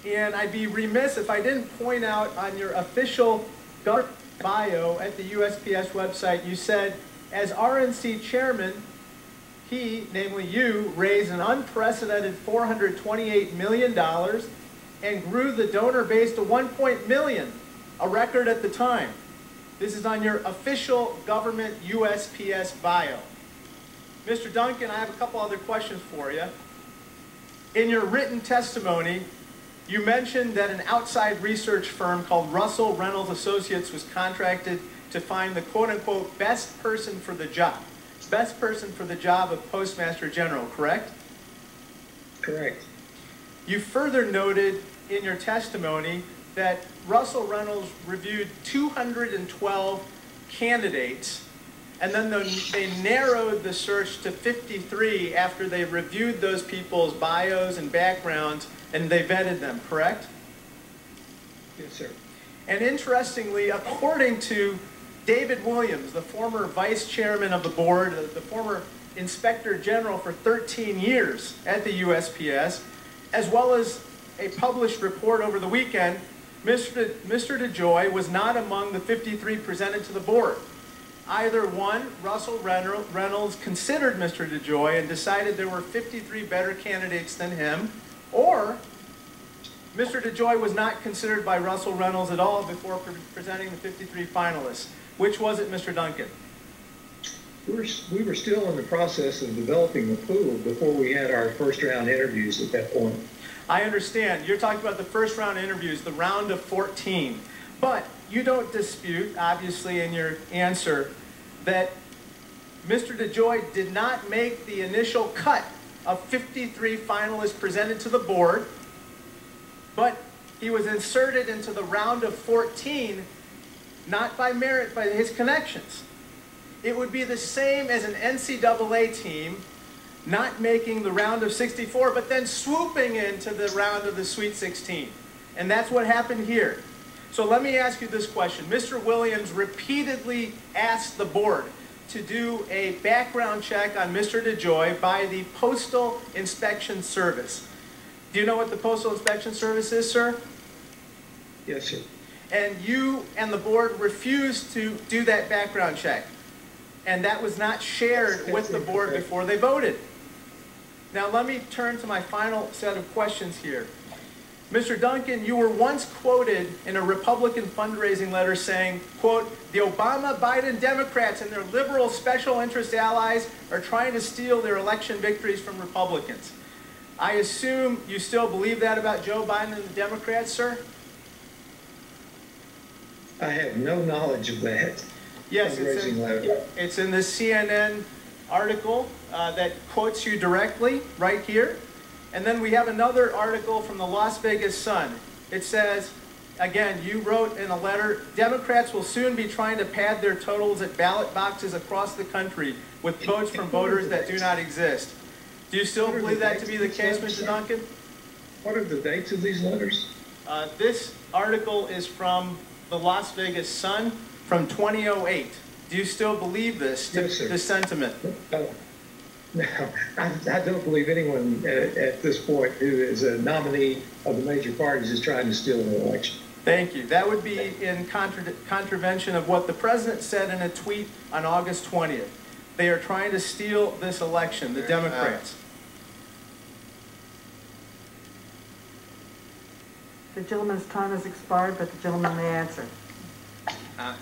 and I'd be remiss if I didn't point out on your official government bio at the USPS website, you said As RNC chairman, he, namely you, raised an unprecedented $428 million and grew the donor base to 1 million, a record at the time. This is on your official government USPS bio. Mr. Duncan, I have a couple other questions for you. In your written testimony, you mentioned that an outside research firm called Russell Reynolds Associates was contracted to find the quote-unquote best person for the job. Best person for the job of Postmaster General, correct? Correct. You further noted in your testimony that Russell Reynolds reviewed 212 candidates, and then they narrowed the search to 53 after they reviewed those people's bios and backgrounds, and they vetted them, correct? Yes, sir. And interestingly, according to David Williams, the former vice chairman of the board, the former inspector general for 13 years at the USPS, as well as a published report over the weekend, Mr. DeJoy was not among the 53 presented to the board. Either one, Russell Reynolds considered Mr. DeJoy and decided there were 53 better candidates than him, or Mr. DeJoy was not considered by Russell Reynolds at all before presenting the 53 finalists. Which was it, Mr. Duncan? We were still in the process of developing the pool before we had our first round interviews at that point. I understand. You're talking about the first round interviews, the round of 14. But you don't dispute, obviously, in your answer, that Mr. DeJoy did not make the initial cut of 53 finalists presented to the board, but he was inserted into the round of 14, not by merit, by his connections. It would be the same as an NCAA team not making the round of 64, but then swooping into the round of the Sweet 16. And that's what happened here. So let me ask you this question. Mr. Williams repeatedly asked the board to do a background check on Mr. DeJoy by the Postal Inspection Service. Do you know what the Postal Inspection Service is, sir? Yes, sir. And you and the board refused to do that background check. And that was not shared with the board before they voted. Now let me turn to my final set of questions here. Mr. Duncan, you were once quoted in a Republican fundraising letter saying, quote, the Obama-Biden Democrats and their liberal special interest allies are trying to steal their election victories from Republicans. I assume you still believe that about Joe Biden and the Democrats, sir? I have no knowledge of that. Yes, it's in the CNN article that quotes you directly right here. And then we have another article from the Las Vegas Sun. It says, again, you wrote in a letter, Democrats will soon be trying to pad their totals at ballot boxes across the country with votes from voters that do not exist. Do you still believe that to be the case, Mr. Duncan? What are the dates of these letters? This article is from the Las Vegas Sun from 2008. Do you still believe this, this sentiment? No, I don't believe anyone at this point who is a nominee of the major parties is trying to steal an election. Thank you. That would be in contravention of what the president said in a tweet on August 20th. They are trying to steal this election, the Democrats. The gentleman's time has expired, but the gentleman may answer.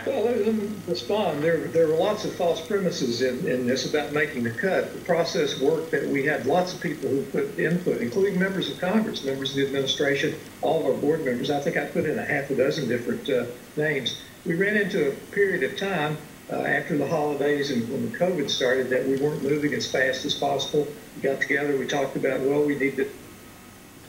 Well, let me respond. There were lots of false premises in this about making the cut. The process worked that we had lots of people who put input, including members of Congress, members of the administration, all of our board members. I think I put in a half a dozen different names. We ran into a period of time after the holidays and when the COVID started that we weren't moving as fast as possible. We got together, we talked about, well, we need to...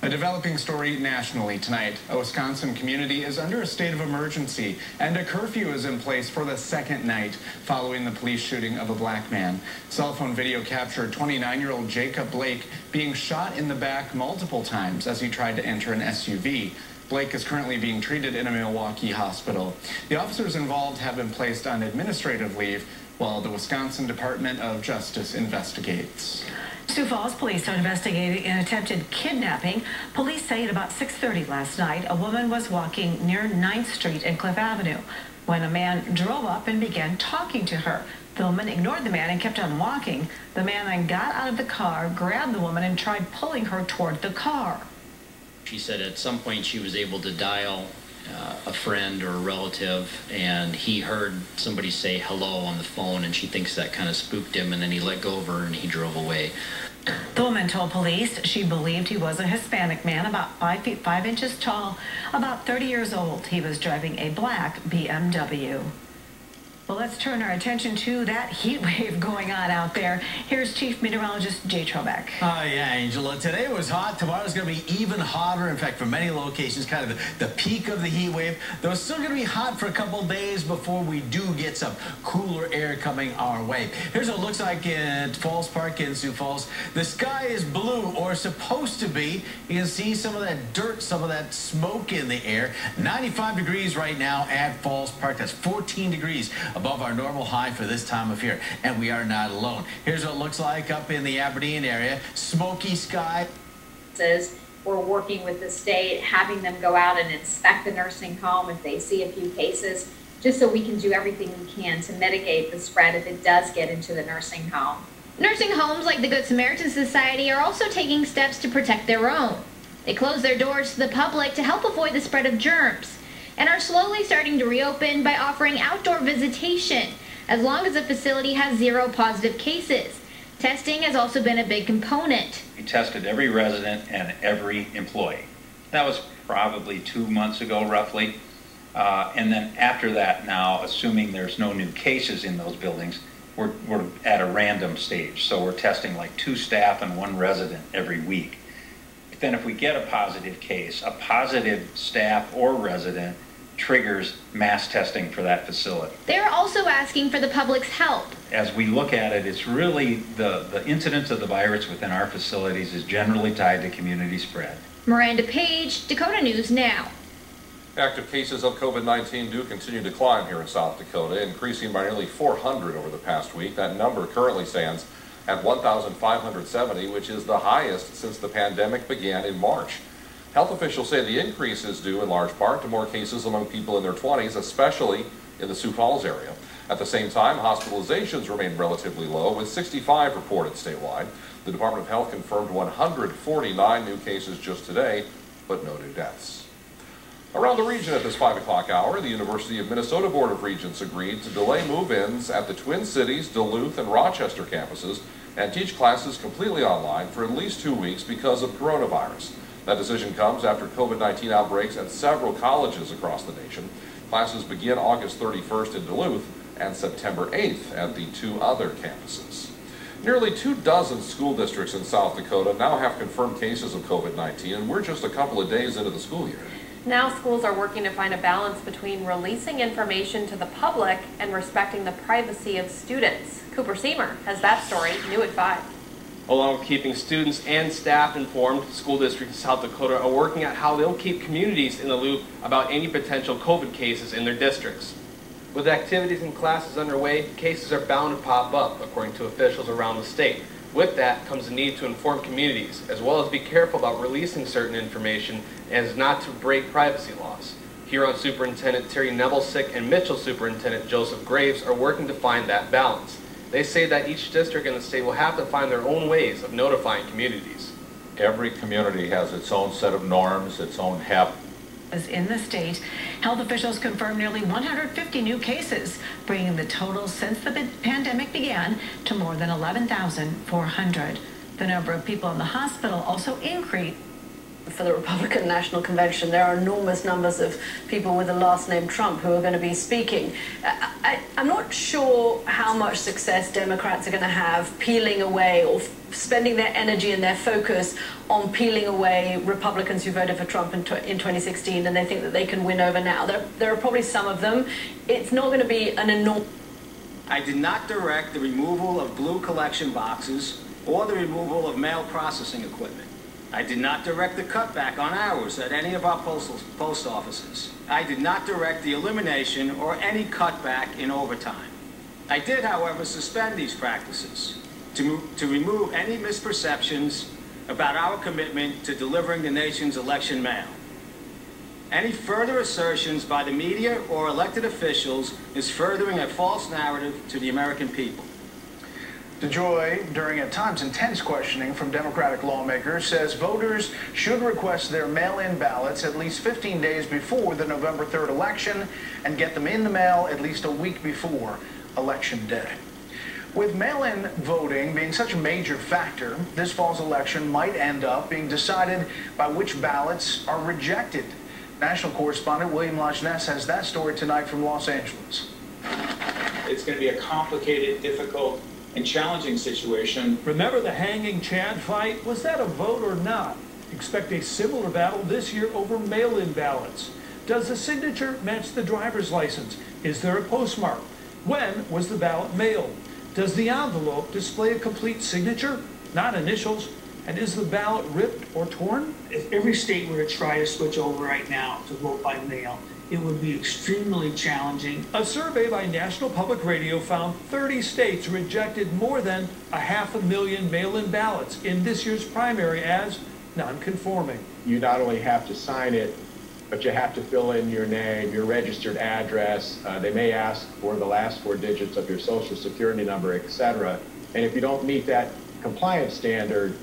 A developing story nationally tonight. A Wisconsin community is under a state of emergency, and a curfew is in place for the second night following the police shooting of a black man. Cell phone video captured 29-year-old Jacob Blake being shot in the back multiple times as he tried to enter an SUV. Blake is currently being treated in a Milwaukee hospital. The officers involved have been placed on administrative leave while the Wisconsin Department of Justice investigates. Sioux Falls police are investigating an attempted kidnapping. Police say at about 6:30 last night, a woman was walking near 9th Street and Cliff Avenue when a man drove up and began talking to her. The woman ignored the man and kept on walking. The man then got out of the car, grabbed the woman, and tried pulling her toward the car. She said at some point she was able to dial a friend or a relative, and he heard somebody say hello on the phone, and she thinks that kind of spooked him, and then he let go of her and he drove away. The woman told police she believed he was a Hispanic man, about 5 feet 5 inches tall, about 30 years old. He was driving a black BMW. Well, let's turn our attention to that heat wave going on out there. Here's Chief Meteorologist Jay Trobeck. Oh, yeah, Angela. Today was hot. Tomorrow's going to be even hotter. In fact, for many locations, kind of the peak of the heat wave. Though it's still going to be hot for a couple days before we do get some cooler air coming our way. Here's what it looks like in Falls Park in Sioux Falls. The sky is blue, or supposed to be. You can see some of that dirt, some of that smoke in the air. 95 degrees right now at Falls Park. That's 14 degrees above our normal high for this time of year, and we are not alone. Here's what it looks like up in the Aberdeen area. Smoky sky. We're working with the state, having them go out and inspect the nursing home if they see a few cases, just so we can do everything we can to mitigate the spread if it does get into the nursing home. Nursing homes like the Good Samaritan Society are also taking steps to protect their own. They close their doors to the public to help avoid the spread of germs, and are slowly starting to reopen by offering outdoor visitation, as long as the facility has 0 positive cases. Testing has also been a big component. We tested every resident and every employee. That was probably 2 months ago, roughly. And then after that now, assuming there's no new cases in those buildings, we're at a random stage. So we're testing like 2 staff and 1 resident every week. But then if we get a positive case, a positive staff or resident triggers mass testing for that facility. They're also asking for the public's help. As we look at it, it's really the incidence of the virus within our facilities is generally tied to community spread. Miranda Page, Dakota News Now. Active cases of COVID-19 do continue to climb here in South Dakota, increasing by nearly 400 over the past week. That number currently stands at 1,570, which is the highest since the pandemic began in March. Health officials say the increase is due in large part to more cases among people in their 20s, especially in the Sioux Falls area. At the same time, hospitalizations remain relatively low, with 65 reported statewide. The Department of Health confirmed 149 new cases just today, but no new deaths. Around the region at this 5 o'clock hour, the University of Minnesota Board of Regents agreed to delay move-ins at the Twin Cities, Duluth, and Rochester campuses and teach classes completely online for at least 2 weeks because of coronavirus. That decision comes after COVID-19 outbreaks at several colleges across the nation. Classes begin August 31st in Duluth and September 8th at the 2 other campuses. Nearly 24 school districts in South Dakota now have confirmed cases of COVID-19, and we're just a couple of days into the school year. Now schools are working to find a balance between releasing information to the public and respecting the privacy of students. Cooper Seamer has that story, new at 5. Along with keeping students and staff informed, school districts in South Dakota are working out how they'll keep communities in the loop about any potential COVID cases in their districts. With activities and classes underway, cases are bound to pop up, according to officials around the state. With that comes the need to inform communities, as well as be careful about releasing certain information as not to break privacy laws. Huron Superintendent Terry Neville-Sick and Mitchell Superintendent Joseph Graves are working to find that balance. They say that each district in the state will have to find their own ways of notifying communities. Every community has its own set of norms, its own HEP. In the state, health officials confirmed nearly 150 new cases, bringing the total since the pandemic began to more than 11,400. The number of people in the hospital also increased. For the Republican National Convention, there are enormous numbers of people with the last name Trump who are going to be speaking. I'm not sure how much success Democrats are going to have peeling away or spending their energy and their focus on peeling away Republicans who voted for Trump in 2016 and they think that they can win over now. There are probably some of them. It's not going to be an enormous... I did not direct the removal of blue collection boxes or the removal of mail processing equipment. I did not direct the cutback on hours at any of our post offices. I did not direct the elimination or any cutback in overtime. I did, however, suspend these practices to remove any misperceptions about our commitment to delivering the nation's election mail. Any further assertions by the media or elected officials is furthering a false narrative to the American people. DeJoy, during at times intense questioning from Democratic lawmakers, says voters should request their mail-in ballots at least 15 days before the November 3rd election and get them in the mail at least a week before Election Day. With mail-in voting being such a major factor, this fall's election might end up being decided by which ballots are rejected. National correspondent William Lachness has that story tonight from Los Angeles. It's going to be a complicated, difficult, and challenging situation. Remember the hanging Chad fight? Was that a vote or not? Expect a similar battle this year over mail-in ballots. Does the signature match the driver's license? Is there a postmark? When was the ballot mailed? Does the envelope display a complete signature, not initials? And is the ballot ripped or torn? If every state were to try to switch over right now to vote by mail, it would be extremely challenging. A survey by National Public Radio found 30 states rejected more than 500,000 mail-in ballots in this year's primary as non-conforming. You not only have to sign it, but you have to fill in your name, your registered address. They may ask for the last 4 digits of your social security number, etc. And if you don't meet that compliance standard,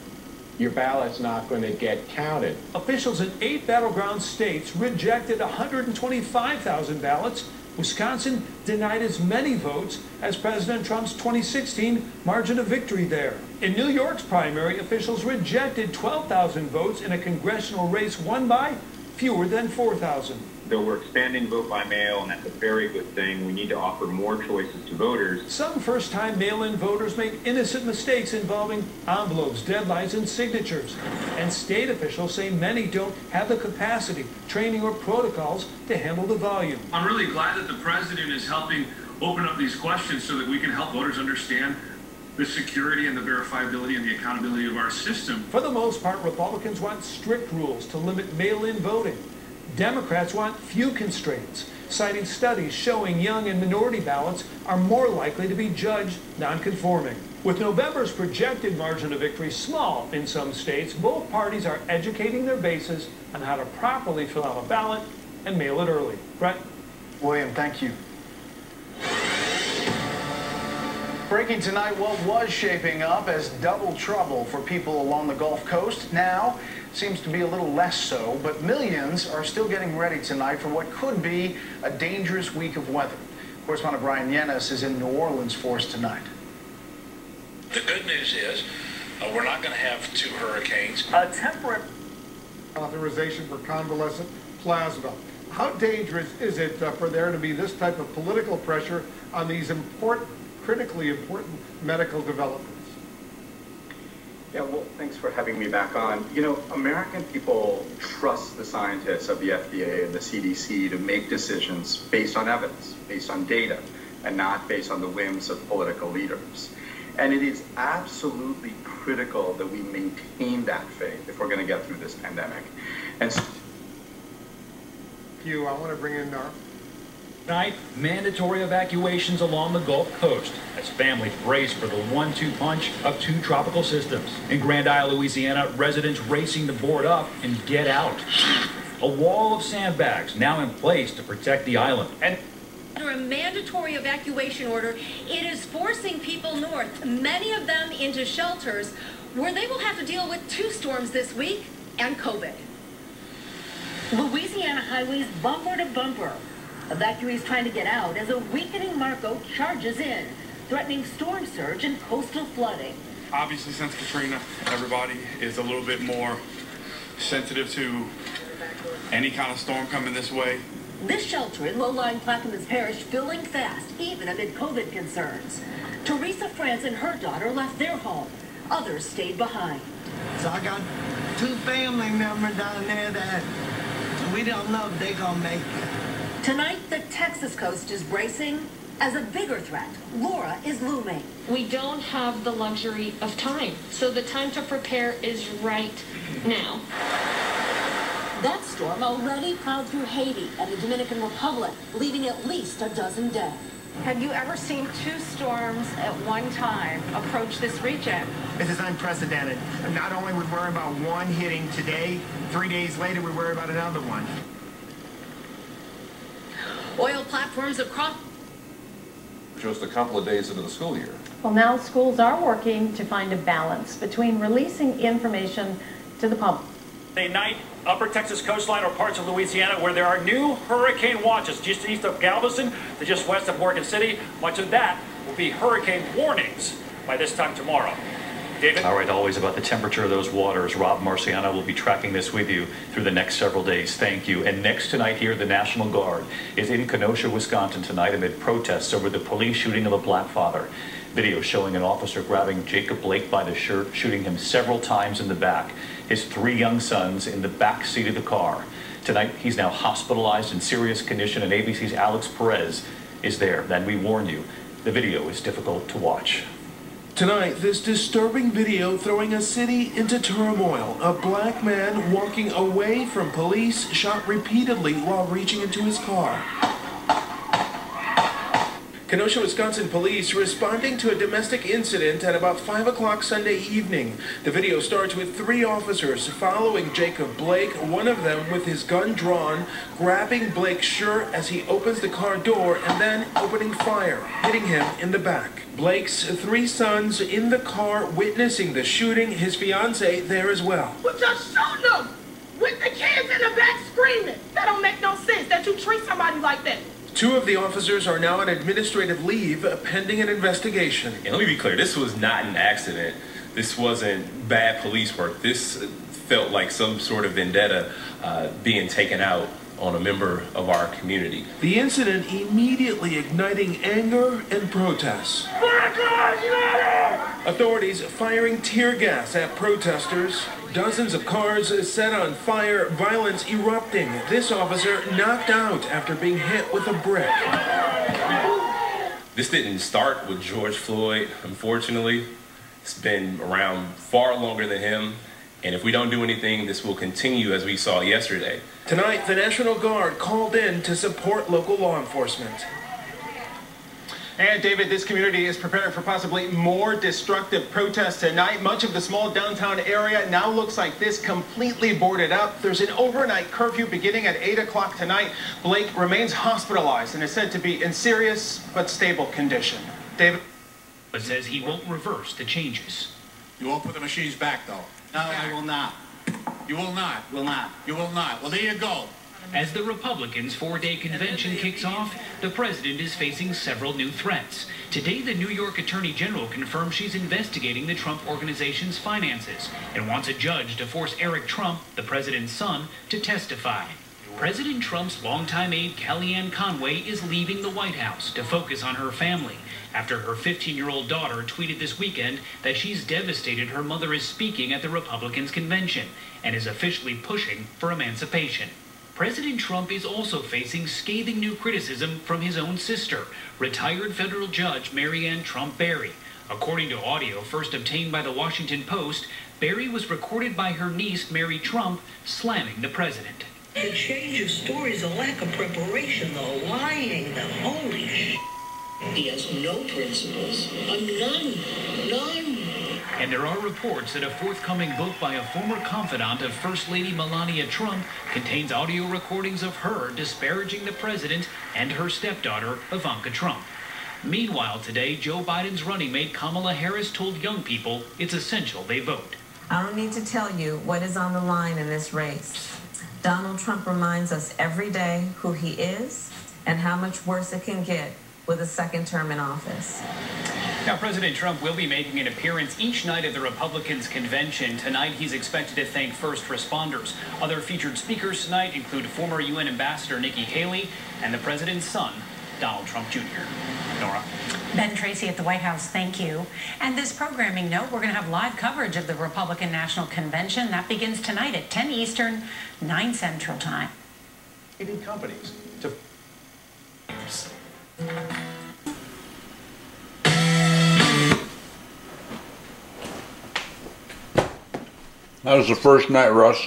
your ballot's not going to get counted. Officials in 8 battleground states rejected 125,000 ballots. Wisconsin denied as many votes as President Trump's 2016 margin of victory there. In New York's primary, officials rejected 12,000 votes in a congressional race won by fewer than 4,000. Though we're expanding vote by mail, and that's a very good thing, we need to offer more choices to voters. Some first-time mail-in voters make innocent mistakes involving envelopes, deadlines, and signatures. And state officials say many don't have the capacity, training, or protocols to handle the volume. I'm really glad that the president is helping open up these questions so that we can help voters understand the security and the verifiability and the accountability of our system. For the most part, Republicans want strict rules to limit mail-in voting. Democrats want few constraints, citing studies showing young and minority ballots are more likely to be judged non-conforming. With November's projected margin of victory small in some states, both parties are educating their bases on how to properly fill out a ballot and mail it early. Brett? William, thank you. Breaking tonight, what was shaping up as double trouble for people along the Gulf Coast now seems to be a little less so, but millions are still getting ready tonight for what could be a dangerous week of weather. Correspondent Brian Yenes is in New Orleans for us tonight. The good news is we're not going to have 2 hurricanes. Temperate authorization for convalescent plasma. How dangerous is it for there to be this type of political pressure on these critically important medical developments? Yeah, well, thanks for having me back on. You know, American people trust the scientists of the FDA and the CDC to make decisions based on evidence, based on data, and not based on the whims of political leaders. And it is absolutely critical that we maintain that faith if we're going to get through this pandemic. And so I want to bring in Tonight, mandatory evacuations along the Gulf Coast as families brace for the 1-2 punch of 2 tropical systems. In Grand Isle, Louisiana, residents racing to board up and get out. A wall of sandbags now in place to protect the island. And under a mandatory evacuation order, it is forcing people north, many of them into shelters, where they will have to deal with 2 storms this week and COVID. Louisiana highways bumper to bumper. Evacuees trying to get out as a weakening Marco charges in, threatening storm surge and coastal flooding. Obviously, since Katrina, everybody is a little bit more sensitive to any kind of storm coming this way. This shelter in low-lying Plaquemines Parish filling fast, even amid COVID concerns. Teresa France and her daughter left their home. Others stayed behind. So I got 2 family members down there that we don't know if they're going to make it. Tonight, the Texas coast is bracing as a bigger threat. Laura is looming. We don't have the luxury of time, so the time to prepare is right now. That storm already plowed through Haiti and the Dominican Republic, leaving at least a dozen dead. Have you ever seen 2 storms at one time approach this region? This is unprecedented. Not only we worry about one hitting today, 3 days later we worry about another one. Oil platforms across Just a couple of days into the school year. Well, now schools are working to find a balance between releasing information to the public. Night, upper Texas coastline or parts of Louisiana where there are new hurricane watches just east of Galveston to just west of Morgan City. Much of that will be hurricane warnings by this time tomorrow. David? All right, always about the temperature of those waters. Rob Marciano will be tracking this with you through the next several days. Thank you. And next tonight here, the National Guard is in Kenosha, Wisconsin tonight amid protests over the police shooting of a black father. Video showing an officer grabbing Jacob Blake by the shirt, shooting him several times in the back. His 3 young sons in the back seat of the car. Tonight, he's now hospitalized in serious condition, and ABC's Alex Perez is there. Then we warn you, the video is difficult to watch. Tonight, this disturbing video throwing a city into turmoil. A black man walking away from police shot repeatedly while reaching into his car. Kenosha, Wisconsin police responding to a domestic incident at about 5 o'clock Sunday evening. The video starts with 3 officers following Jacob Blake, one of them with his gun drawn, grabbing Blake's shirt as he opens the car door and then opening fire, hitting him in the back. Blake's 3 sons in the car witnessing the shooting, his fiance there as well. But just shoot them with the kids in the back screaming. That don't make no sense that you treat somebody like that. 2 of the officers are now on administrative leave pending an investigation. And let me be clear, this was not an accident. This wasn't bad police work. This felt like some sort of vendetta being taken out on a member of our community. The incident immediately igniting anger and protests. Authorities firing tear gas at protesters. Dozens of cars set on fire, violence erupting. This officer knocked out after being hit with a brick. This didn't start with George Floyd, unfortunately. It's been around far longer than him. And if we don't do anything, this will continue as we saw yesterday. Tonight, the National Guard called in to support local law enforcement. And David, this community is preparing for possibly more destructive protests tonight. Much of the small downtown area now looks like this, completely boarded up. There's an overnight curfew beginning at 8 o'clock tonight. Blake remains hospitalized and is said to be in serious but stable condition. David? But says he won't reverse the changes. You won't put the machines back, though. No, I will not. You will not? Will not. You will not. Well, there you go. As the Republicans' 4-day convention kicks off, the president is facing several new threats. Today, the New York Attorney General confirmed she's investigating the Trump Organization's finances and wants a judge to force Eric Trump, the president's son, to testify. President Trump's longtime aide Kellyanne Conway is leaving the White House to focus on her family after her 15-year-old daughter tweeted this weekend that she's devastated her mother is speaking at the Republicans' convention and is officially pushing for emancipation. President Trump is also facing scathing new criticism from his own sister, retired federal judge Marianne Trump Barry. According to audio first obtained by the Washington Post, Barry was recorded by her niece Mary Trump slamming the president. The change of story is a lack of preparation, the lying, the holy sh**. He has no principles. None. And there are reports that a forthcoming book by a former confidant of First Lady Melania Trump contains audio recordings of her disparaging the president and her stepdaughter, Ivanka Trump. Meanwhile, today, Joe Biden's running mate Kamala Harris told young people it's essential they vote. I don't need to tell you what is on the line in this race. Donald Trump reminds us every day who he is and how much worse it can get with a second term in office. Now, President Trump will be making an appearance each night at the Republicans' convention. Tonight, he's expected to thank first responders. Other featured speakers tonight include former UN Ambassador Nikki Haley and the president's son, Donald Trump Jr. Nora. Ben Tracy at the White House, thank you. And this programming note, we're going to have live coverage of the Republican National Convention. That begins tonight at 10 Eastern, 9 Central Time. Companies to... That was the first night, Russ.